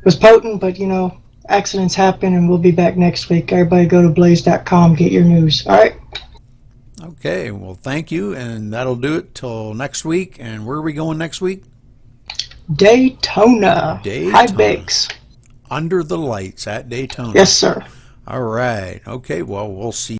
was potent, but, you know, accidents happen, and we'll be back next week. Everybody go to blaze.com, get your news. All right? Okay, well, thank you, and that'll do it till next week. And where are we going next week? Daytona. High Bakes. Under the lights at Daytona. Yes, sir. All right. Okay, well, we'll see